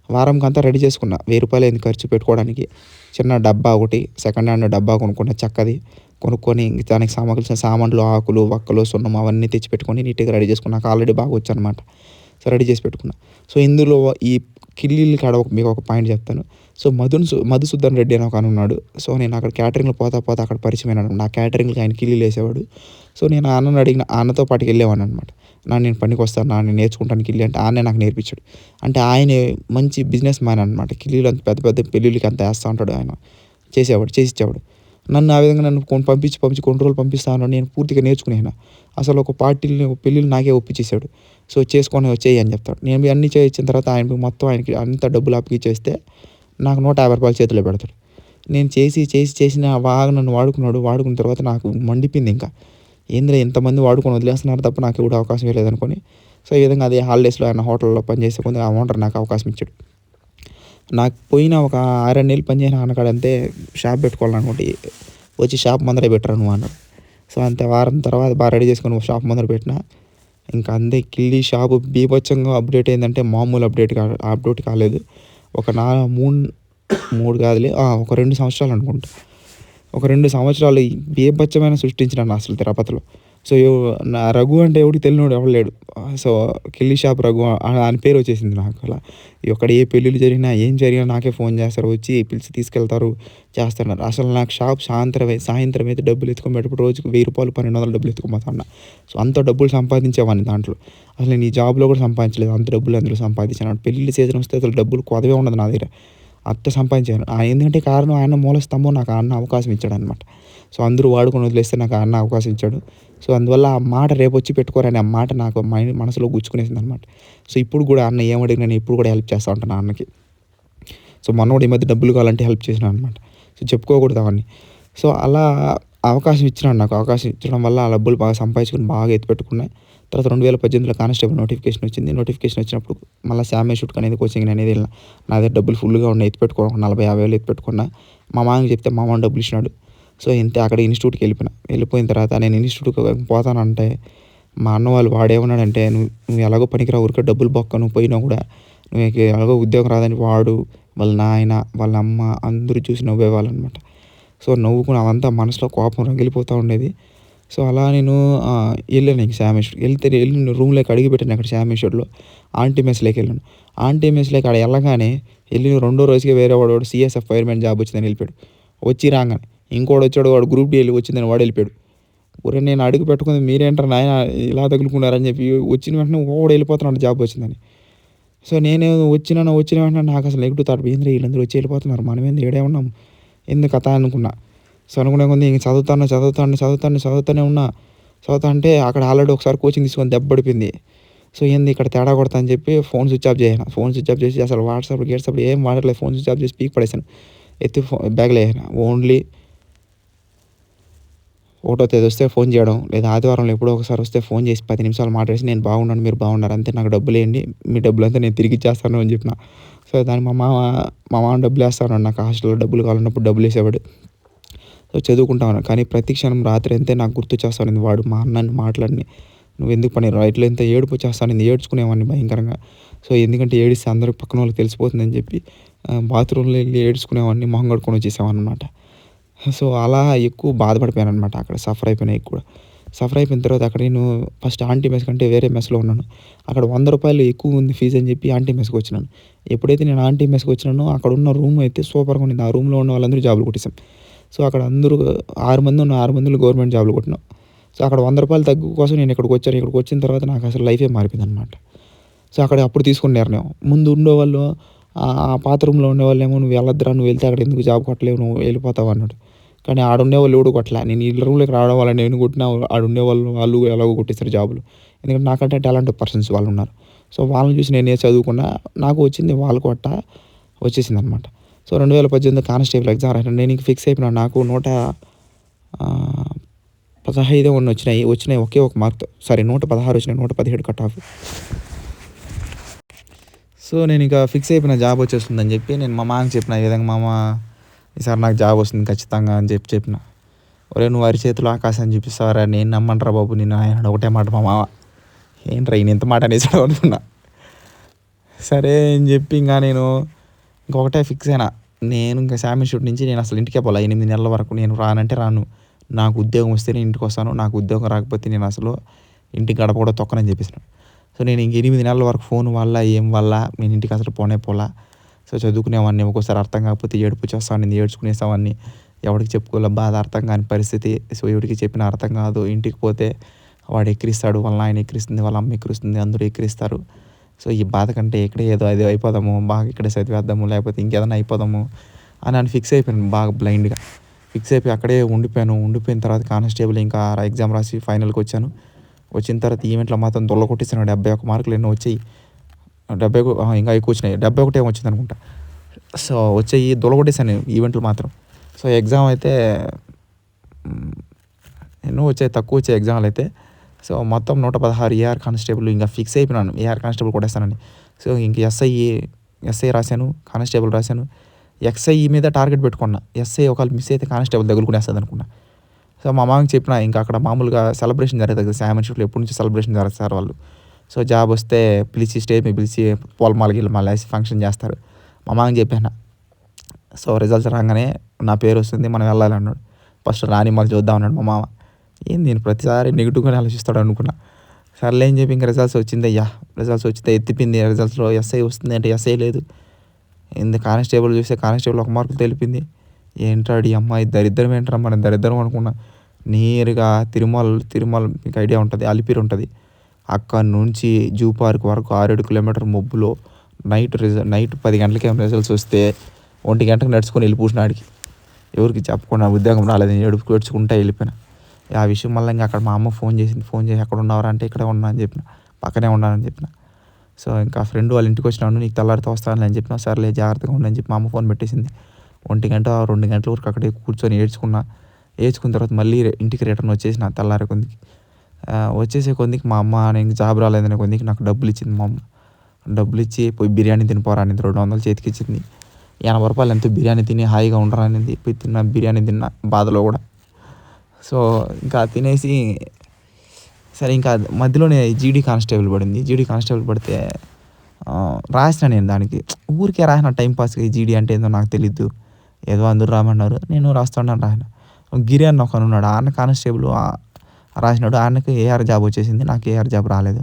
వారంకంతా రెడీ చేసుకున్నా. రూ. 1000 అయింది ఖర్చు పెట్టుకోవడానికి. చిన్న డబ్బా ఒకటి, సెకండ్ హ్యాండ్ డబ్బా కొనుక్కున్న చెక్కది. కొనుక్కొని దానికి కావాల్సిన సామాన్లు, ఆకులు, వక్కలు, సున్నం అవన్నీ తెచ్చి పెట్టుకొని నీట్‌గా రెడీ చేసుకున్నా. నాకు ఆల్రెడీ బాగా వచ్చనమాట. సో రెడీ చేసి పెట్టుకున్నా. సో ఇందులో ఈ కిల్లీల కాడ మీకొక పాయింట్ చెప్తాను. సో మధుసూదన్ రెడ్డి అని ఒకనున్నాడు. సో నేను అక్కడ క్యాటరింగ్‌లో పోతా అక్కడ పరిచయమైనాడు. నా క్యాటరింగ్‌కి ఆయన కిల్లీలేసేవాడు. సో నేను ఆ అన్నని అడిగిన ఆ అన్నతో పాటుకి వెళ్ళేవాడిననమాట. నేను పనికొస్తాను నేను నేర్చుకుంటాను కిల్లీ అంటే ఆయనే నాకు నేర్పించాడు. అంటే ఆయనే మంచి బిజినెస్ మ్యాన్ అనమాట. కిల్లీలు అంత పెద్ద పెద్ద పెళ్ళిళ్ళకి అంత ఏస్తా ఉంటాడు ఆయన. చేసిచ్చేవాడు. నన్ను ఆ విధంగా నన్ను పంపించి కొన్ని రోజులు పంపిస్తా ఉన్నాడు. నేను పూర్తిగా నేర్చుకునేనా. అసలు ఒక పెళ్ళిళ్ళు నాకే ఒప్పించేసాడు. సో చేసుకొని వచ్చేయి అని చెప్తాడు. నేను ఇవన్నీ చేయించిన తర్వాత ఆయనకి అంత డబ్బులు అప్పగిచ్చేస్తే నాకు రూ. 150 చేతిలో పెడతాడు. నేను చేసిన బాగా నన్ను వాడుకున్నాడు. వాడుకున్న తర్వాత నాకు మండిపోయింది ఇంకా. ఏందిరా ఇంతమంది వాడుకొని వదిలేస్తున్నారు తప్ప నాకు ఎవడు అవకాశం ఇవ్వలేదనుకోని. సో ఈ విధంగా అదే హాలిడేస్‌లో ఆయన హోటల్‌లో పనిచేసే కొంది ఆ ఓనర్ నాకు అవకాశం ఇచ్చాడు. నాకు పోయిన ఒక 6, 7 నెలలు పనిచేసిన అన్నకాడ అంతే షాప్ పెట్టుకోవాలనుకుంటే వచ్చి షాప్ ముందరే పెట్టరా నువ్వు అన్నాడు. సో అంతే వారం తర్వాత బాగా రెడీ చేసుకొని షాప్ ముందర పెట్టినా. ఇంకా అంతే కిల్లీ షాపు బీభత్సంగా అప్డేట్ అయిందంటే మామూలు అప్డేట్ కాలేదు. ఒక 3 కాదులే ఒక 2 సంవత్సరాలు అనుకుంటా. ఒక 2 సంవత్సరాలు బీభత్సమైన సృష్టించినాను అసలు తిరుపతిలో. సో నా రఘు అంటే ఎవడికి తెలియనోడు ఎవడు లేడు. సో కిల్లీ షాప్ రఘు అని పేరు వచ్చేసింది నాకు అలా. ఎక్కడ ఏ పెళ్ళిళ్ళు జరిగినా ఏం జరిగినా నాకే ఫోన్ చేస్తారు. వచ్చి పిలిచి తీసుకెళ్తారు చేస్తున్నారు. అసలు నాకు షాప్ సాయంత్రం అయితే డబ్బులు ఎత్తుకొని పెట్టుకుంటే రోజుకి రూ. 1000, 1200 డబ్బులు ఎత్తుకొని పోతా ఉన్నా. సో అంత డబ్బులు సంపాదించేవాడిని దాంట్లో. అసలు నేను ఈ జాబ్‌లో కూడా సంపాదించలేదు. అంత డబ్బులు అందులో సంపాదించాను. పెళ్ళిళ్ళ సీజన్ వస్తే అసలు డబ్బులు కొదవే ఉండదు నా దగ్గర. అంత సంపాదించాను. ఎందుకంటే కారణం ఆయన మూల స్తంభం నాకు ఆ అన్న అవకాశం ఇచ్చాడనమాట. సో అందరూ వాడుకొని వదిలేస్తే నాకు ఆ అన్న అవకాశం ఇచ్చాడు. సో అందువల్ల ఆ మాట రేపొచ్చి పెట్టుకోరని ఆ మాట నాకు మనసులో గుచ్చుకునేసిందనమాట. సో ఇప్పుడు కూడా అన్న ఏమడిగినా నేను ఇప్పుడు కూడా హెల్ప్ చేస్తా ఉంటాను ఆ అన్నకి. సో మొన్న కూడా ఈ మధ్య డబ్బులు కావాలంటే హెల్ప్ చేసినా అనమాట. సో చెప్పుకోకూడదు అవన్నీ. సో అలా అవకాశం ఇచ్చినాడు నాకు. అవకాశం ఇచ్చడం వల్ల ఆ డబ్బులు బాగా సంపాదించుకొని బాగా ఎత్తిపెట్టుకున్నా. తర్వాత 2018లో కానిస్టేబుల్ నోటిఫికేషన్ వచ్చింది. నోటిఫికేషన్ వచ్చినప్పుడు మళ్ళీ శామ్య షూట్‌కి అనేది కోచింగ్ అనేది వెళ్ళిన. నా దగ్గర డబ్బులు ఫుల్‌గా ఉన్నాయి. ఎత్తిపెట్టుకున్నా. ఒక 40, 50 వేలు ఎత్తిపెట్టుకున్నా. మా మామకి చెప్తే మా మామ డబ్బులు ఇచ్చినాడు. సో ఇంతే అక్కడ ఇన్‌స్టిట్యూట్‌కి వెళ్ళిపోయినా. వెళ్ళిపోయిన తర్వాత నేను ఇన్‌స్టిట్యూట్‌కి పోతానంటే మా అన్న వాడేమన్నాడంటే నువ్వు ఎలాగో పనికిరావు ఊరికే డబ్బులు బొక్క నువ్వు పోయినా కూడా నీకు ఎలాగో ఉద్యోగం రాదని వాడు, వాళ్ళ నాయన, వాళ్ళ అమ్మ అందరూ చూసి నవ్వేవాళ్ళనమాట. సో నవ్వుకుని అవంతా మనసులో కోపం రగిలిపోతూ ఉండేది. సో అలా నేను వెళ్ళాను ఇంక శామేశ్వర్. వెళ్ళి రూమ్‌లోకి అడుగుపెట్టాను అక్కడ శామేశ్వర్‌లో. ఆంటీ మెస్‌లోకి వెళ్ళాను. ఆంటీ మెస్‌లోకి ఆడ వెళ్ళగానే వెళ్ళిన రెండో రోజుకే వేరే వాడు సీఎస్ఎఫ్ ఫైర్‌మ్యాన్ జాబ్ వచ్చిందని వెళ్ళిపోయాడు. వచ్చి రాంగానే ఇంకోడొచ్చాడు వాడు గ్రూప్ డి వచ్చిందని వాడు వెళ్ళిపోయాడు. ఒరేయ్ నేను అడుగు పెట్టుకుంది మీరేంట్రా నాయనా ఇలా తగులుకున్నారని చెప్పి వచ్చిన వెంటనే ఒకడు వెళ్ళిపోతున్నాడు జాబ్ వచ్చిందని. సో నేను వచ్చిన వెంటనే నాకు అసలు నెగెటివ్ థాట్ ఏందిరా వీళ్ళందరూ వచ్చి వెళ్ళిపోతున్నారు. మనమేంది ఈడే ఉన్నాం. ఏంది కథ అనుకున్నా. సో అనుకునే కొద్దీ ఇంక చదువుతానే ఉన్నా. చదువుతా అంటే అక్కడ ఆల్రెడీ ఒకసారి కోచింగ్ తీసుకొని దెబ్బ పడిపోయింది. సో ఏంది ఇక్కడ తేడా కొడతా అని చెప్పి ఫోన్ స్విచ్ ఆఫ్ చేశాను. ఫోన్ స్విచ్ ఆఫ్ చేసి అసలు వాట్సాప్ ఏం వాడట్లేదు. ఫోన్ స్విచ్ ఆఫ్ చేసి పీకి పడేసాను. ఎత్తి బ్యాగ్‌లో వేసాను. ఓన్లీ ఒకటో తేదీ వస్తే ఫోన్ చేయడం, లేదా ఆదివారంలో ఎప్పుడో ఒకసారి వస్తే ఫోన్ చేసి 10 నిమిషాలు మాట్లాడేసి నేను బాగున్నాను, మీరు బాగున్నారు అంతే నాకు డబ్బులేయండి. మీ డబ్బులంతా నేను తిరిగి ఇచ్చేస్తాను అని చెప్పిన. సో దానికి మా మామ డబ్బులు వేస్తా ఉన్నాడు. నాకు హాస్టల్‌లో డబ్బులు కావాలన్నప్పుడు డబ్బులు వేసేవాడు. సో చదువుకుంటా ఉన్నాను. కానీ ప్రతి క్షణం రాత్రి అంతే నాకు గుర్తు చేస్తానింది వాడు మా అన్నని మాటలన్నీ. నువ్వెందుకు పనికిరావు ఇట్లా ఎంత ఏడుపు వచ్చేస్తానింది. ఏడ్చుకునేవాడిని భయంకరంగా. సో ఎందుకంటే ఏడిస్తే అందరికి పక్కన వాళ్ళకి తెలిసిపోతుందని చెప్పి బాత్రూమ్‌లో వెళ్ళి ఏడ్చుకునేవాడిని. మొహం కడుక్కొని వచ్చేసేవాడినన్నమాట. సో అలా ఎక్కువ బాధపడిపోయాననమాట అక్కడ. సఫర్ అయిపోయినా ఎక్కువ. సఫర్ అయిపోయిన తర్వాత అక్కడ నేను ఫస్ట్ ఆంటీ మెస్ కంటే వేరే మెస్‌లో ఉన్నాను. అక్కడ రూ. 100 ఎక్కువ ఉంది ఫీజ్ అని చెప్పి ఆంటీ మెస్‌కి వచ్చినాను. ఎప్పుడైతే నేను ఆంటీ మెస్‌కి వచ్చినానో అక్కడ ఉన్న రూమ్ అయితే సూపర్‌గా ఉండింది. ఆ రూమ్‌లో ఉన్న వాళ్ళందరూ జాబ్‌లు కొట్టేసాం. సో అక్కడ అందరూ 6 మంది ఉన్న 6 మందిలో గవర్నమెంట్ జాబ్‌లు కొట్టినాం. సో అక్కడ రూ. 100 తగ్గు కోసం నేను ఇక్కడికి వచ్చాను. ఇక్కడికి వచ్చిన తర్వాత నాకు అసలు లైఫే మారిపోయిందనమాట. సో అప్పుడు తీసుకున్న నిర్ణయం. ముందు ఉండేవాళ్ళు ఆ పాత రూమ్‌లో ఉండేవాళ్ళేమో నువ్వు వెళ్ళొద్దురా నువ్వు వెళ్తే అక్కడ ఎందుకు జాబ్ కొట్టలేవు నువ్వు వెళ్ళిపోతావు అన్నాడు. కానీ ఆడుండేవాళ్ళు ఎవడు కొట్టలే. నేను ఈ రూమ్‌లోకి రావడం వల్ల నేను కొట్టినా ఆడుండేవాళ్ళు వాళ్ళు ఎలాగో కొట్టేసారు జాబులు. ఎందుకంటే నాకంటే టాలెంటెడ్ పర్సన్స్ వాళ్ళున్నారు. సో వాళ్ళని చూసి నేనే చదువుకున్నా. నాకు వచ్చింది వాళ్ళ కొట్ట వచ్చేసిందనమాట. సో 2018 కానిస్టేబుల్ ఎగ్జామ్ రాసాను. నేను ఇంక ఫిక్స్ అయిపోయినా. నాకు 115 వచ్చినాయి. ఒకే ఒక మార్క్‌తో. సారీ 116 వచ్చినాయి. 117 కట్ ఆఫ్. సో నేను ఇక ఫిక్స్ అయిపోయిన జాబ్ వచ్చేస్తుందని చెప్పి నేను మా మామకి చెప్పిన. ఈ విధంగా మామ ఈసారి నాకు జాబ్ వస్తుంది ఖచ్చితంగా అని చెప్పిన. ఒరేయ్ నువ్వు అరిచేతిలో ఆకాశాన్ని చూపిస్తావరా, నేను నమ్మంటారా బాబు నిన్ను ఆయన ఒకటే మాట మా మామ. ఏంట్రా ఈయన ఇంత మాట అనేసాడు అనుకున్నా. సరే అని చెప్పి ఇంకా నేను ఇంకొకటే ఫిక్స్ అయినా. నేను ఇంకా శామ్ షూట్ నుంచి నేను అసలు ఇంటికే పోలే 8 నెలల వరకు. నేను రానంటే రాను. నాకు ఉద్యోగం వస్తే నేను ఇంటికి వస్తాను. నాకు ఉద్యోగం రాకపోతే నేను అసలు ఇంటికి గడప కూడా తొక్కనని చెప్పేసాను. సో నేను ఇంక 8 నెలల వరకు ఫోన్ వల్ల ఏం వల్ల నేను ఇంటికి అసలు పోలా. సో చదువుకునేవాడిని. ఒక్కోసారి అర్థం కాకపోతే ఏడుపు వచ్చేస్తాను. ఏడ్చుకునేసావాడిని. ఎవరికి చెప్పుకోలే బాధ, అర్థం కాని పరిస్థితి. సో ఎవరికి చెప్పినా అర్థం కాదు. ఇంటికి పోతే వాడు ఎక్కిరిస్తాడు, వాళ్ళ ఆయన ఎక్కిరిస్తుంది, వాళ్ళ అమ్మ ఎక్కిరిస్తుంది, అందరూ ఎక్కిరిస్తారు. సో ఈ బాధ కంటే ఇక్కడే ఏదో అది అయిపోదాము, బాగా ఇక్కడే చదివేద్దాము, లేకపోతే ఇంకేదైనా అయిపోదాము అని ఫిక్స్ అయిపోయాను బాగా బ్లైండ్గా. ఫిక్స్ అయిపోయి అక్కడే ఉండిపోయిన తర్వాత కానిస్టేబుల్ ఇంకా ఎగ్జామ్ రాసి ఫైనల్కి వచ్చాను. వచ్చిన తర్వాత ఈవెంట్లో మాత్రం దొల్ల కొట్టేసాను. 71 మార్కులు ఎన్నో వచ్చాయి. 70 ఇంకా ఎక్కువ వచ్చినాయి. 71 ఏమో వచ్చింది అనుకుంటా. సో వచ్చాయి, దొల్ల కొట్టేసాను ఈవెంట్లు మాత్రం. సో ఎగ్జామ్ అయితే ఎన్నో వచ్చాయి, తక్కువ వచ్చాయి ఎగ్జామ్లు అయితే. సో మొత్తం 116 ఏఆర్ కానిస్టేబుల్ ఇంకా ఫిక్స్ అయిపోయినాను. ఏఆర్ కానిస్టేబుల్ కొట్టేస్తానని. సో ఇంక ఎస్ఐ రాశాను, కానిస్టేబుల్ రాశాను. ఎస్ఐ మీద టార్గెట్ పెట్టుకున్నా. ఎస్ఐ ఒకవేళ మిస్ అయితే కానిస్టేబుల్ తగులుకునేస్తుంది అనుకున్నా. సో మా మామకి చెప్పిన ఇంకా అక్కడ మామూలుగా సెలబ్రేషన్ జరుగుతుంది కదా, శామ్ షూట్లో ఎప్పటి నుంచి సెలబ్రేషన్ జరుగుతారు వాళ్ళు. సో జాబ్ వస్తే పిలిచి స్టేజ్ మీద పిలిచి పొలమాల గిల్లమాల వేసి ఫంక్షన్ చేస్తారు. మా మామకి చెప్పాను. సో రిజల్ట్స్ రాగానే నా పేరు వస్తుంది, మనం వెళ్ళాలి అన్నాడు. ఫస్ట్ రాని మళ్ళీ చూద్దాం అన్నాడు మా మామ. ఏంది నేను ప్రతిసారి నెగిటివ్గానే ఆలోచిస్తాడు అనుకున్నా. సర్లే అని చెప్పి ఇంకా రిజల్ట్స్ వచ్చింది. రిజల్ట్స్ వచ్చితే ఎత్తిపింది. రిజల్ట్స్లో ఎస్ఐ వస్తుంది అంటే ఎస్ఐ లేదు. ఏంది కానిస్టేబుల్ చూస్తే కానిస్టేబుల్ 1 మార్కులు తెలిపింది. ఏంట్రాడు ఈ అమ్మాయి దరిద్రం ఏంట్రా, మనం దరిద్రం అనుకున్నా. నేరుగా తిరుమల మీకు ఐడియా ఉంటుంది, అలిపిరి ఉంటుంది. అక్కడ నుంచి జూ పార్క్ వరకు 6-7 కిలోమీటర్ మొబ్బులో నైట్ 10 గంటలకి రిజల్ట్స్ వస్తే 1 గంటకు నడుచుకొని వెళ్ళిపోసిన ఆడికి. ఎవరికి చెప్పకుండా ఉద్యోగం రాలేదని ఏడ్చుకుంటా వెళ్ళిపోయినా. ఆ విషయం మళ్ళీ ఇంకా అక్కడ మా అమ్మ ఫోన్ చేసి ఎక్కడ ఉన్నావరా అంటే ఇక్కడే ఉన్నా అని చెప్పిన, పక్కనే ఉన్నానని చెప్పిన. సో ఇంకా ఫ్రెండ్ వాళ్ళ ఇంటికి వచ్చినాను, నీకు తెల్లారితో వస్తాను అని చెప్పిన. సర్లే జాగ్రత్తగా ఉండని చెప్పి మా అమ్మ ఫోన్ పెట్టేసింది. 1 గంట 2 గంటల వరకు అక్కడే కూర్చొని ఏడ్చుకున్న తర్వాత మళ్ళీ ఇంటికి రిటర్న్ వచ్చేసిన తెల్లారి కొందికి. వచ్చేసే కొందికి మా అమ్మ నేను జాబ్ రాలేదనే కొందికి నాకు డబ్బులు ఇచ్చింది మా అమ్మ. డబ్బులు ఇచ్చి పోయి బిర్యానీ తినిపోరా అనేది 200 చేతికి ఇచ్చింది. 80 రూపాయలు ఎంతో బిర్యానీ తిని హాయిగా ఉండరా అనేది పోయి బిర్యానీ తిన్నా బాధలో కూడా. సో ఇంకా తినేసి సరే ఇంకా మధ్యలోనే జీడీ కానిస్టేబుల్ పడింది. జీడీ కానిస్టేబుల్ పడితే రాసిన నేను దానికి. ఊరికే రాసిన టైంపాస్గా. ఈ జీడీ అంటే ఏందో నాకు తెలీదు. ఏదో అందరూ రామన్నారు, నేను రాస్తున్నాను రాసిన. గిరి అన్న ఒకను ఉన్నాడు, ఆయన కానిస్టేబుల్ రాసినాడు. ఆయనకి ఏఆర్ జాబ్ వచ్చేసింది, నాకు ఏఆర్ జాబ్ రాలేదు.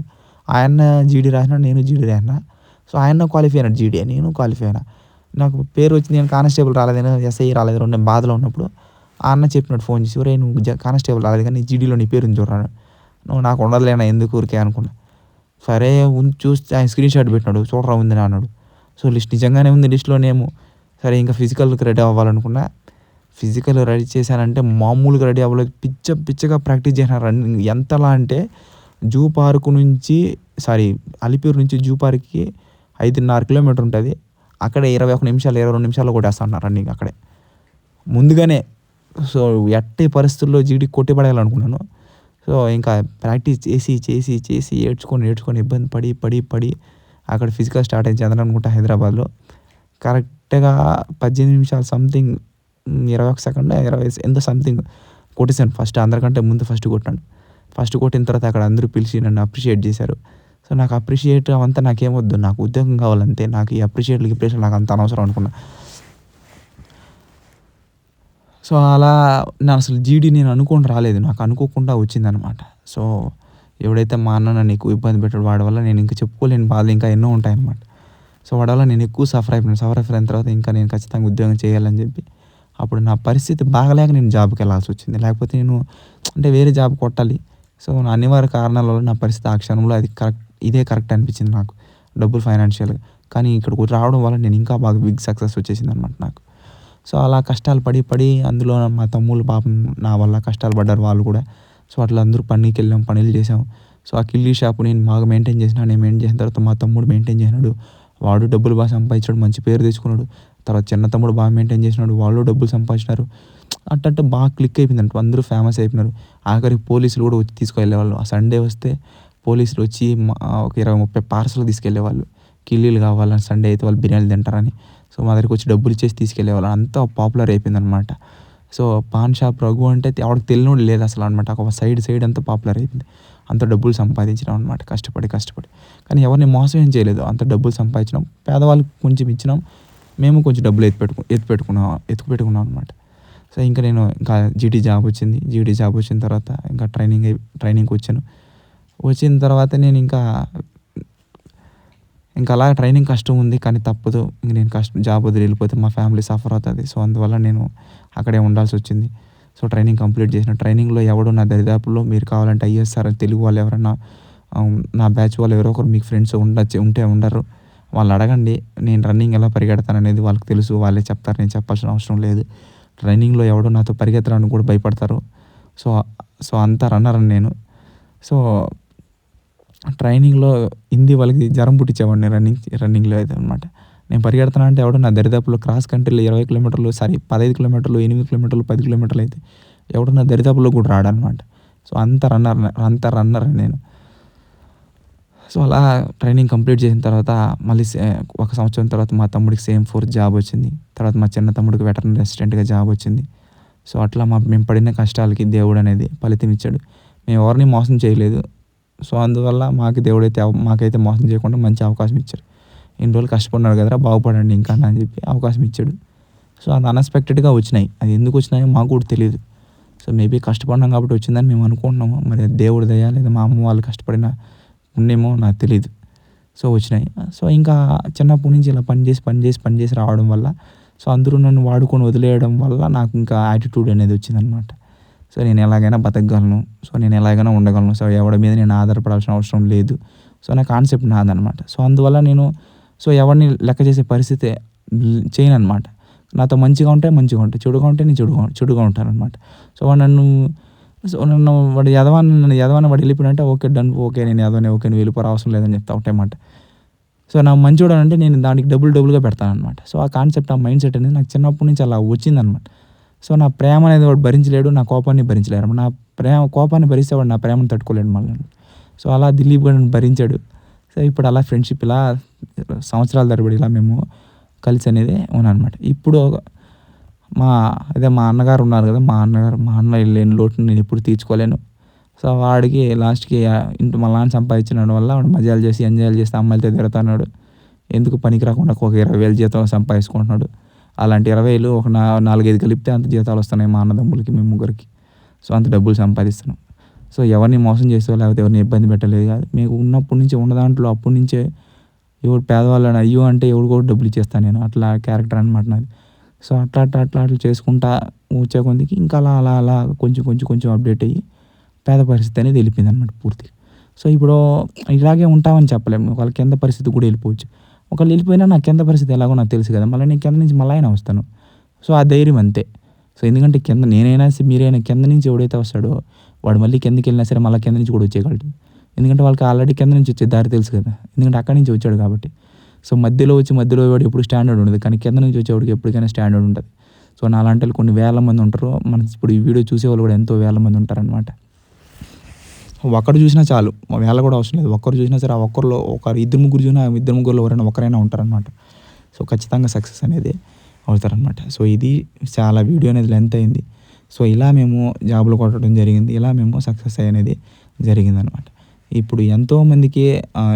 ఆయన జీడీ రాసినాడు, నేను జీడీ రాసిన. సో ఆయన క్వాలిఫై అయినాడు జీడీ, నేను క్వాలిఫై అయినా. నాకు పేరు వచ్చింది, నేను కానిస్టేబుల్ రాలేదు, ఎస్ఐ రాలేదు, నేను బాధలో ఉన్నప్పుడు ఆ అన్న చెప్పినట్టు ఫోన్ చేసి, ఒరే నువ్వు కానిస్టేబుల్ రాలేదు కానీ జీడీలో నీ పేరుని చూడరాను. నువ్వు నాకు ఉండదులేనా ఎందుకు ఊరికే అనుకున్నా. సరే చూస్తే ఆయన స్క్రీన్ షాట్ పెట్టినాడు, చూడరా ఉంది అన్నాడు. సో లిస్ట్ నిజంగానే ఉంది లిస్ట్లో నేము. సరే ఇంకా ఫిజికల్కి రెడీ అవ్వాలనుకున్నా. ఫిజికల్ రెడీ చేశానంటే మామూలుగా రెడీ అవ్వలేదు. పిచ్చగా ప్రాక్టీస్ చేసిన రన్నింగ్. ఎంతలా అంటే జూ పార్క్ నుంచి అలిపిరి నుంచి జూ పార్క్కి 5.5 కిలోమీటర్ ఉంటుంది. అక్కడే 21 నిమిషాలు 22 నిమిషాల్లో కొట్టేస్తాను రన్నింగ్ అక్కడే ముందుగానే. సో ఎట్టి పరిస్థితుల్లో జీడీ కొట్టిపడేయాలనుకున్నాను. సో ఇంకా ప్రాక్టీస్ చేసి ఏడ్చుకొని ఇబ్బంది పడి అక్కడ ఫిజికల్ స్టార్ట్ అయింది చంద్రనుకుంటా హైదరాబాద్లో. కరెక్ట్గా 18 నిమిషాలు సంథింగ్ 21 సెకండ్ 20 ఎంత సంథింగ్ కొట్టేశాను. ఫస్ట్ అందరికంటే ముందు కొట్టాను. కొట్టిన తర్వాత అక్కడ అందరూ పిలిచి నన్ను అప్రిషియేట్ చేశారు. సో నాకు అప్రిషియేట్ అవంతా నాకేమొద్దు, నాకు ఉద్యోగం కావాలంతే. నాకు ఈ అప్రిషియేట్ నాకు అంత అనవసరం అనుకున్నా. సో అలా నేను అసలు జీడీ నేను అనుకోని రాలేదు, నాకు అనుకోకుండా వచ్చిందనమాట. సో ఎవడైతే మా అన్న నన్ను ఎక్కువ ఇబ్బంది పెట్టాడు, వాడి వల్ల నేను ఇంకా చెప్పుకోలేని బాధలు ఇంకా ఎన్నో ఉంటాయన్నమాట. సో వాడి వల్ల నేను ఎక్కువ సఫర్ అయిన తర్వాత ఇంకా నేను ఖచ్చితంగా ఉద్యోగం చేయాలని చెప్పి అప్పుడు నా పరిస్థితి బాగలేక నేను జాబ్కి వెళ్ళాల్సి వచ్చింది. లేకపోతే నేను అంటే వేరే జాబ్ కొట్టాలి. సో నా అనివార్య కారణాల వల్ల నా పరిస్థితి ఆ క్షణంలో ఇదే కరెక్ట్ అనిపించింది నాకు, డబ్బులు ఫైనాన్షియల్గా. కానీ ఇక్కడికి రావడం వల్ల నేను ఇంకా బాగా బిగ్ సక్సెస్ వచ్చేసింది అనమాట నాకు. సో అలా కష్టాలు పడి అందులో మా తమ్ముళ్ళు పాపం నా వల్ల కష్టాలు పడ్డారు వాళ్ళు కూడా. సో అట్లా అందరూ పనికి వెళ్ళాం, పనులు చేసాం. సో ఆ కిల్లీ షాపు నేను బాగా మెయింటైన్ చేసిన. నేను మెయింటైన్ చేసిన తర్వాత మా తమ్ముడు మెయింటైన్ చేసినాడు. వాడు డబ్బులు బాగా సంపాదించాడు, మంచి పేరు తెచ్చుకున్నాడు. తర్వాత చిన్న తమ్ముడు బాగా మెయింటైన్ చేసినాడు, వాళ్ళు డబ్బులు సంపాదించినారు. అట్ట బాగా క్లిక్ అయిపోయిందంట, అందరూ ఫేమస్ అయిపోయినారు. ఆఖరికి పోలీసులు కూడా వచ్చి తీసుకెళ్ళేవాళ్ళు. ఆ సండే వస్తే పోలీసులు వచ్చి ఒక 20-30 పార్సల్ తీసుకెళ్ళేవాళ్ళు. కిల్లీలు కావాలని, సండే అయితే వాళ్ళు బిర్యానీలు తింటారని. సో మా దగ్గరికి వచ్చి డబ్బులు ఇచ్చేసి తీసుకెళ్ళేవాళ్ళు. అంతా పాపులర్ అయిపోయిందనమాట. సో పాన్ షాప్ రఘు అంటే ఎవరికి తెలియనోడు లేదు అసలు అనమాట. ఒక సైడ్ అంతా పాపులర్ అయిపోయింది. అంత డబ్బులు సంపాదించినాం అనమాట, కష్టపడి. కానీ ఎవరిని మోసం ఏం చేయలేదు, అంత డబ్బులు సంపాదించినాం. పేదవాళ్ళకి కొంచెం ఇచ్చినాం, మేము కొంచెం డబ్బులు ఎత్తుకు పెట్టుకున్నాం అనమాట. సో ఇంకా నేను ఇంకా జీటీ జాబ్ వచ్చిన తర్వాత ఇంకా ట్రైనింగ్కి వచ్చాను. వచ్చిన తర్వాత నేను ఇంకా అలా ట్రైనింగ్ కష్టం ఉంది కానీ తప్పదు. ఇంక నేను జాబ్ వదిలి వెళ్ళిపోతే మా ఫ్యామిలీ సఫర్ అవుతుంది. సో అందువల్ల నేను అక్కడే ఉండాల్సి వచ్చింది. సో ట్రైనింగ్ కంప్లీట్ చేసిన. ట్రైనింగ్లో ఎవడో నా దరిదాపుల్లో మీరు కావాలంటే ఐఎస్ఆర్ తెలుగు వాళ్ళు ఎవరన్నా నా బ్యాచ్ వాళ్ళు ఎవరో ఒకరు మీకు ఫ్రెండ్స్ ఉంటే ఉండరు, వాళ్ళు అడగండి. నేను రన్నింగ్ ఎలా పరిగెడతాను అనేది వాళ్ళకి తెలుసు, వాళ్ళే చెప్తారు, నేను చెప్పాల్సిన అవసరం లేదు. ట్రైనింగ్లో ఎవడో నాతో పరిగెత్తడానికి కూడా భయపడతారు. సో అంతా రన్నర్ అని నేను. సో ట్రైనింగ్లో హిందీ వాళ్ళకి జ్వరం పుట్టించేవాడిని రన్నింగ్లో అయితే అనమాట. నేను పరిగెడతాను అంటే ఎవడో నా దరిదాపుల్లో క్రాస్ కంట్రీలో 20 కిలోమీటర్లు 15 కిలోమీటర్లు 8 కిలోమీటర్లు 10 కిలోమీటర్లు అయితే ఎవడో నా దరిదాపుల్లో కూడా రాడనమాట. సో అంత రన్నర్ నేను. సో అలా ట్రైనింగ్ కంప్లీట్ చేసిన తర్వాత మళ్ళీ 1 సంవత్సరం తర్వాత మా తమ్ముడికి సేమ్ ఫోర్త్ జాబ్ వచ్చింది. తర్వాత మా చిన్న తమ్ముడికి వెటర్నరీ అసిస్టెంట్గా జాబ్ వచ్చింది. సో అట్లా మేము పడిన కష్టాలకి దేవుడు అనేది ఫలితం ఇచ్చాడు. మేము ఎవరిని మోసం చేయలేదు. సో అందువల్ల మాకైతే మోసం చేయకుండా మంచి అవకాశం ఇచ్చారు. ఇన్ని రోజులు కష్టపడినాడు కదరా, బాగుపడండి ఇంకా అని చెప్పి అవకాశం ఇచ్చాడు. సో అది అన్ఎక్స్పెక్టెడ్గా వచ్చినాయి. అది ఎందుకు వచ్చినాయో మాకు కూడా తెలియదు. సో మేబీ కష్టపడినాం కాబట్టి వచ్చిందని మేము అనుకుంటున్నాము. మరి దేవుడి దయ లేదా మా అమ్మ వాళ్ళు కష్టపడిన పుణ్యమో నాకు తెలియదు. సో వచ్చినాయి. సో ఇంకా చిన్నప్పటి నుంచి ఇలా పని చేసి రావడం వల్ల, సో అందరూ నన్ను వాడుకొని వదిలేయడం వల్ల నాకు ఇంకా యాటిట్యూడ్ అనేది వచ్చిందనమాట. సో నేను ఎలాగైనా బతకగలను, సో నేను ఎలాగైనా ఉండగలను, సో ఎవరి మీద నేను ఆధారపడాల్సిన అవసరం లేదు. సో నా కాన్సెప్ట్ నాదనమాట. సో అందువల్ల నేను ఎవరిని లెక్క చేసే పరిస్థితి చేయను అనమాట. నాతో మంచిగా ఉంటే మంచిగా ఉంటాయి, చెడుగా ఉంటే నేను చెడుగా ఉంటాను అనమాట. సో నన్ను వాడు యదవాన్ని వాడు వెళ్ళిపోయినంటే ఓకే డన్, ఓకే నేను యదవని, ఓకే నువ్వు వెళ్ళిపోరా అవసరం లేదని చెప్తా ఒకటేమాట. సో నా మంచోడు అంటే నేను దానికి డబుల్గా పెడతాను అనమాట. సో ఆ కాన్సెప్ట్, ఆ మైండ్ సెట్ అనేది నాకు చిన్నప్పటి నుంచి అలా వచ్చిందనమాట. సో నా ప్రేమ అనేది వాడు భరించలేడు, నా కోపాన్ని భరించలేరు. నా కోపాన్ని భరిస్తే వాడు నా ప్రేమను తట్టుకోలేడు మళ్ళీ. సో అలా దిలీప్ గారు భరించాడు. సో ఇప్పుడు అలా ఫ్రెండ్షిప్ ఇలా సంవత్సరాల తరబడి ఇలా మేము కలిసి అనేది ఉన్నానమాట. ఇప్పుడు మా అన్నగారు ఉన్నారు కదా, మా అన్న లేని లోటుని నేను ఎప్పుడు తీర్చుకోలేను. సో వాడికి లాస్ట్కి మా నాన్న సంపాదించినడం వల్ల వాడు మజాలు చేసి ఎంజాయ్ చేసి అమ్మాయిలతో తిరుగుతున్నాడు. ఎందుకు పనికి రాకుండా ఒక 20,000 జీతం సంపాదించుకుంటున్నాడు. అలాంటి 20,000 ఒక 4-5 కలిపితే అంత జీతాలు వస్తున్నాయి మా అన్నదమ్ములకి, మేము ముగ్గురికి. సో అంత డబ్బులు సంపాదిస్తున్నాం. సో ఎవరిని మోసం చేసో లేకపోతే ఎవరిని ఇబ్బంది పెట్టలేదు కాదు. మీకు ఉన్నప్పటి నుంచి ఉన్న దాంట్లో అప్పటి నుంచే ఎవరు పేదవాళ్ళని అయ్యో అంటే ఎవరు కూడా డబ్బులు ఇచ్చేస్తాను నేను, అట్లా క్యారెక్టర్ అనమాట నాది. సో అట్లా చేసుకుంటా వచ్చే కొద్దికి ఇంకా అలా కొంచెం అప్డేట్ అయ్యి పేద పరిస్థితి అనేది వెళ్ళిపోయింది అనమాట పూర్తిగా. సో ఇప్పుడు ఇలాగే ఉంటామని చెప్పలేము, వాళ్ళ కింద పరిస్థితి కూడా వెళ్ళిపోవచ్చు. ఒకళ్ళు వెళ్ళిపోయినా నా కింద పరిస్థితి ఎలాగో నాకు తెలుసు కదా, మళ్ళీ నేను కింద నుంచి మళ్ళీ అయినా వస్తాను. సో ఆ ధైర్యం అంతే. సో ఎందుకంటే కింద నేనైనా మీరైనా కింద నుంచి ఎవడైతే వస్తాడో వాడు మళ్ళీ కిందకి వెళ్ళినా సరే మళ్ళీ కింద నుంచి కూడా వచ్చేయగలడు. ఎందుకంటే వాళ్ళకి ఆల్రెడీ కింద నుంచి వచ్చే దారి తెలుసు కదా, ఎందుకంటే అక్కడి నుంచి వచ్చాడు కాబట్టి. సో మధ్యలో వాడు ఎప్పుడు స్టాండర్డ్ ఉండదు, కానీ కింద నుంచి వచ్చేవాడికి ఎప్పటికైనా స్టాండర్డ్ ఉంటుంది. సో నా అలాంటి వాళ్ళు కొన్ని వేల మంది ఉంటారు. మనం ఇప్పుడు ఈ వీడియో చూసేవాళ్ళు కూడా ఎంతో వేల మంది ఉంటారనమాట. ఒక్కడు చూసినా చాలు, వేళ కూడా అవసరం లేదు. ఒక్కరు చూసినా సరే ఆ ఒక్కరిలో ఇద్దరు ముగ్గురులో ఎవరైనా ఒకరైనా ఉంటారనమాట. సో ఖచ్చితంగా సక్సెస్ అనేది అవుతారనమాట. సో ఇది చాలా వీడియో అనేది లెంత్ అయింది. సో ఇలా మేము జాబులు కొట్టడం జరిగింది, ఇలా మేము సక్సెస్ అనేది జరిగిందనమాట. ఇప్పుడు ఎంతోమందికి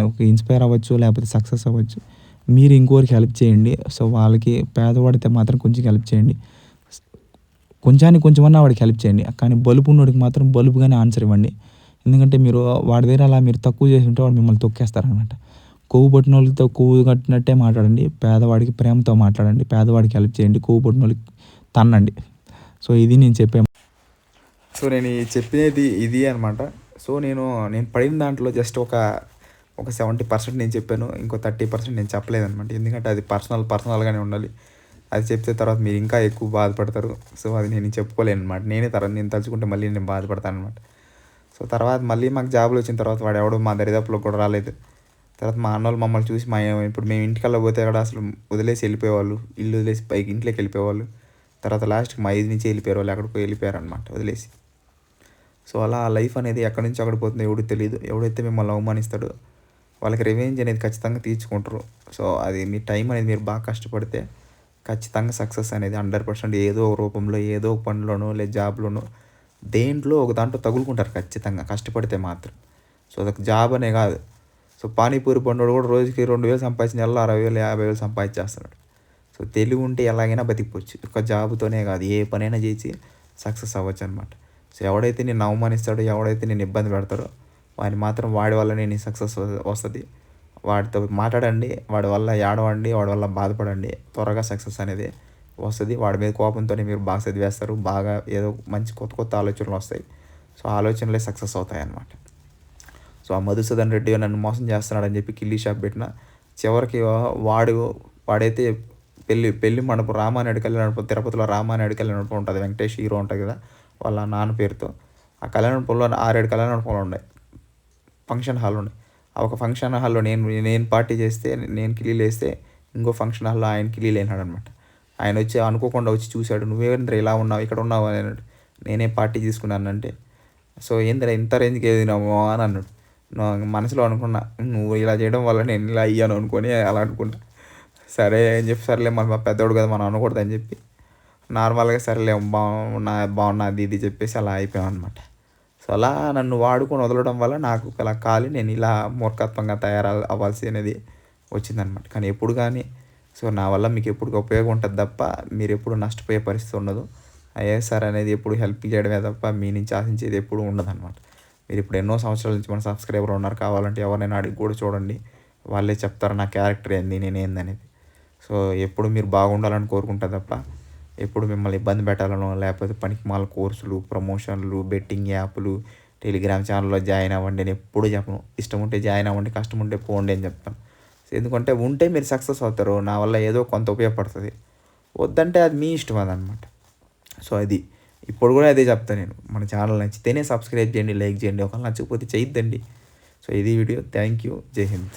ఒక ఇన్స్పైర్ అవ్వచ్చు, లేకపోతే సక్సెస్ అవ్వచ్చు. మీరు ఇంకోరికి హెల్ప్ చేయండి. సో వాళ్ళకి పేదవాడితే మాత్రం కొంచెం హెల్ప్ చేయండి, కొంచెమన్నా వాడికి హెల్ప్ చేయండి. కానీ బలుపు ఉన్నోడికి మాత్రం బలుపుగానే ఆన్సర్ ఇవ్వండి. ఎందుకంటే మీరు వాడి దగ్గర అలా మీరు తక్కువ చేసి ఉంటే వాడు మిమ్మల్ని తొక్కేస్తారనమాట. కొవ్వు పట్టిన వాళ్ళతో కొవ్వు కట్టినట్టే మాట్లాడండి, పేదవాడికి ప్రేమతో మాట్లాడండి, పేదవాడికి హెల్ప్ చేయండి, కొవ్వు పట్టిన వాళ్ళకి తన్నండి. సో ఇది నేను సో నేను చెప్పేది ఇది అనమాట. సో నేను పడిన దాంట్లో జస్ట్ ఒక 70% నేను చెప్పాను, ఇంకో 30% నేను చెప్పలేదనమాట. ఎందుకంటే అది పర్సనల్గానే ఉండాలి. అది చెప్తే తర్వాత మీరు ఇంకా ఎక్కువ బాధపడతారు. సో అది నేను చెప్పుకోలేను అనమాట. నేను తలుచుకుంటే మళ్ళీ నేను బాధపడతాను అనమాట. సో తర్వాత మళ్ళీ మాకు జాబ్లు వచ్చిన తర్వాత వాడు ఎవడో మా దరిదాపులో కూడా రాలేదు. తర్వాత మా అన్నోళ్ళు మమ్మల్ని చూసి ఇప్పుడు మేము ఇంటికల్లా పోతే అక్కడ అసలు వదిలేసి వెళ్ళిపోయేవాళ్ళు. ఇల్లు వదిలేసి పైకి ఇంట్లోకి వెళ్ళిపోయేవాళ్ళు. తర్వాత లాస్ట్కి మా ఐదు నుంచి వెళ్ళిపోయారు, వాళ్ళు ఎక్కడికో వెళ్ళిపోయారనమాట వదిలేసి. సో అలా లైఫ్ అనేది ఎక్కడి నుంచి అక్కడ పోతుందో ఎవడు తెలియదు. ఎవడైతే మిమ్మల్ని అవమానిస్తాడో వాళ్ళకి రివెంజ్ అనేది ఖచ్చితంగా తీర్చుకుంటారు. సో అది మీ టైం అనేది మీరు బాగా కష్టపడితే ఖచ్చితంగా సక్సెస్ అనేది 100% ఏదో ఒక రూపంలో, ఏదో ఒక పనిలోనో లేదా జాబ్లోనో దేంట్లో ఒక దాంట్లో తగులుకుంటారు ఖచ్చితంగా కష్టపడితే మాత్రం. సో అదొక జాబ్ అనే కాదు. సో పానీపూరి బండోడు కూడా రోజుకి 2,000 సంపాదించిన నెలలో 60,000, 50,000 సంపాదించేస్తున్నాడు. సో తెలివి ఉంటే ఎలాగైనా బతికిపోవచ్చు. ఒక జాబ్తోనే కాదు, ఏ పనైనా చేసి సక్సెస్ అవ్వచ్చు అనమాట. సో ఎవడైతే నేను అవమానిస్తాడో, ఎవడైతే నేను ఇబ్బంది పెడతాడో వాడిని మాత్రం వాడి వల్లనే నీ సక్సెస్ వస్తుంది. వాడితో మాట్లాడండి, వాడి వల్ల ఏడవండి, వాడి వల్ల బాధపడండి. త్వరగా సక్సెస్ అనేది వస్తుంది. వాడి మీద కోపంతోనే మీరు బాగా చదివేస్తారు. బాగా ఏదో మంచి కొత్త కొత్త ఆలోచనలు వస్తాయి. సో ఆలోచనలే సక్సెస్ అవుతాయి అన్నమాట. సో ఆ మధుసూదన్ రెడ్డి నన్ను మోసం చేస్తున్నాడని చెప్పి కిల్లీ షాప్ పెట్టిన చివరికి వాడైతే పెళ్లి మండపం రామానాయుడు కళ్యాణ మండపం, తిరుపతిలో రామానాయుడు కళ్యాణ మండపం ఉంటుంది, వెంకటేష్ హీరో ఉంటుంది కదా వాళ్ళ నాన్న పేరుతో. ఆ కళ్యాణ మండపంలో 6-7 కళ్యాణ మండపాలు ఉన్నాయి, ఫంక్షన్ హాల్ ఉన్నాయి. ఆ ఒక ఫంక్షన్ హాల్లో నేను పార్టీ చేస్తే, నేను కిలీలు వేస్తే ఇంకో ఫంక్షన్ హాల్లో ఆయన కిలీలు వేసినాడు అనమాట. ఆయన వచ్చి అనుకోకుండా వచ్చి చూశాడు, నువ్వేంద్ర ఇలా ఉన్నావు, ఇక్కడ ఉన్నావు అని అన్నాడు. నేనే పార్టీ తీసుకున్నానంటే, సో ఏంద్ర ఇంత రేంజ్కి ఏదినామో అని అన్నాడు. మనసులో అనుకున్నా, నువ్వు ఇలా చేయడం వల్ల నేను ఇలా అయ్యాను అనుకొని అలా అనుకున్నా. సరే అని చెప్పి సరేలే మన పెద్దోడు కదా మనం అనకూడదు అని చెప్పి నార్మల్గా సరేలే బాగున్నా అది ఇది చెప్పేసి అలా అయిపోయాం అనమాట. సో అలా నన్ను వాడుకొని వదలడం వల్ల నాకు అలా కాలి నేను ఇలా మూర్ఖత్వంగా అవ్వాల్సి అనేది వచ్చిందనమాట. కానీ ఎప్పుడు కానీ సో నా వల్ల మీకు ఎప్పుడు ఉపయోగం ఉంటుంది తప్ప మీరు ఎప్పుడు నష్టపోయే పరిస్థితి ఉండదు. ఐఏఎస్ఆర్ అనేది ఎప్పుడు హెల్ప్ చేయడమే తప్ప మీ నుంచి ఆశించేది ఎప్పుడు ఉండదు అనమాట. మీరు ఇప్పుడు ఎన్నో సంవత్సరాల నుంచి మన సబ్స్క్రైబర్ ఉన్నారు, కావాలంటే ఎవరైనా అడిగి కూడా చూడండి, వాళ్ళే చెప్తారు నా క్యారెక్టర్ ఏంది, నేనేందనేది. సో ఎప్పుడు మీరు బాగుండాలని కోరుకుంటా తప్ప ఎప్పుడు మిమ్మల్ని ఇబ్బంది పెట్టాలనో, లేకపోతే పనికిమాల కోర్సులు, ప్రమోషన్లు, బెట్టింగ్ యాప్లు, టెలిగ్రామ్ ఛానల్లో జాయిన్ అవ్వండి నేను ఎప్పుడు చెప్పను. ఇష్టం ఉంటే జాయిన్ అవ్వండి, కష్టం ఉంటే పోండి అని చెప్తాను. ఎందుకంటే ఉంటే మీరు సక్సెస్ అవుతారు, నా వల్ల ఏదో కొంత ఉపయోగపడుతుంది. వద్దంటే అది మీ ఇష్టం అదనమాట. సో అది ఇప్పుడు కూడా అదే చెప్తాను నేను. మన ఛానల్ నచ్చితేనే సబ్స్క్రైబ్ చేయండి, లైక్ చేయండి, ఒకవేళ నచ్చకపోతే చేయొద్దండి. సో ఇది వీడియో. Thank you. జై హింద్.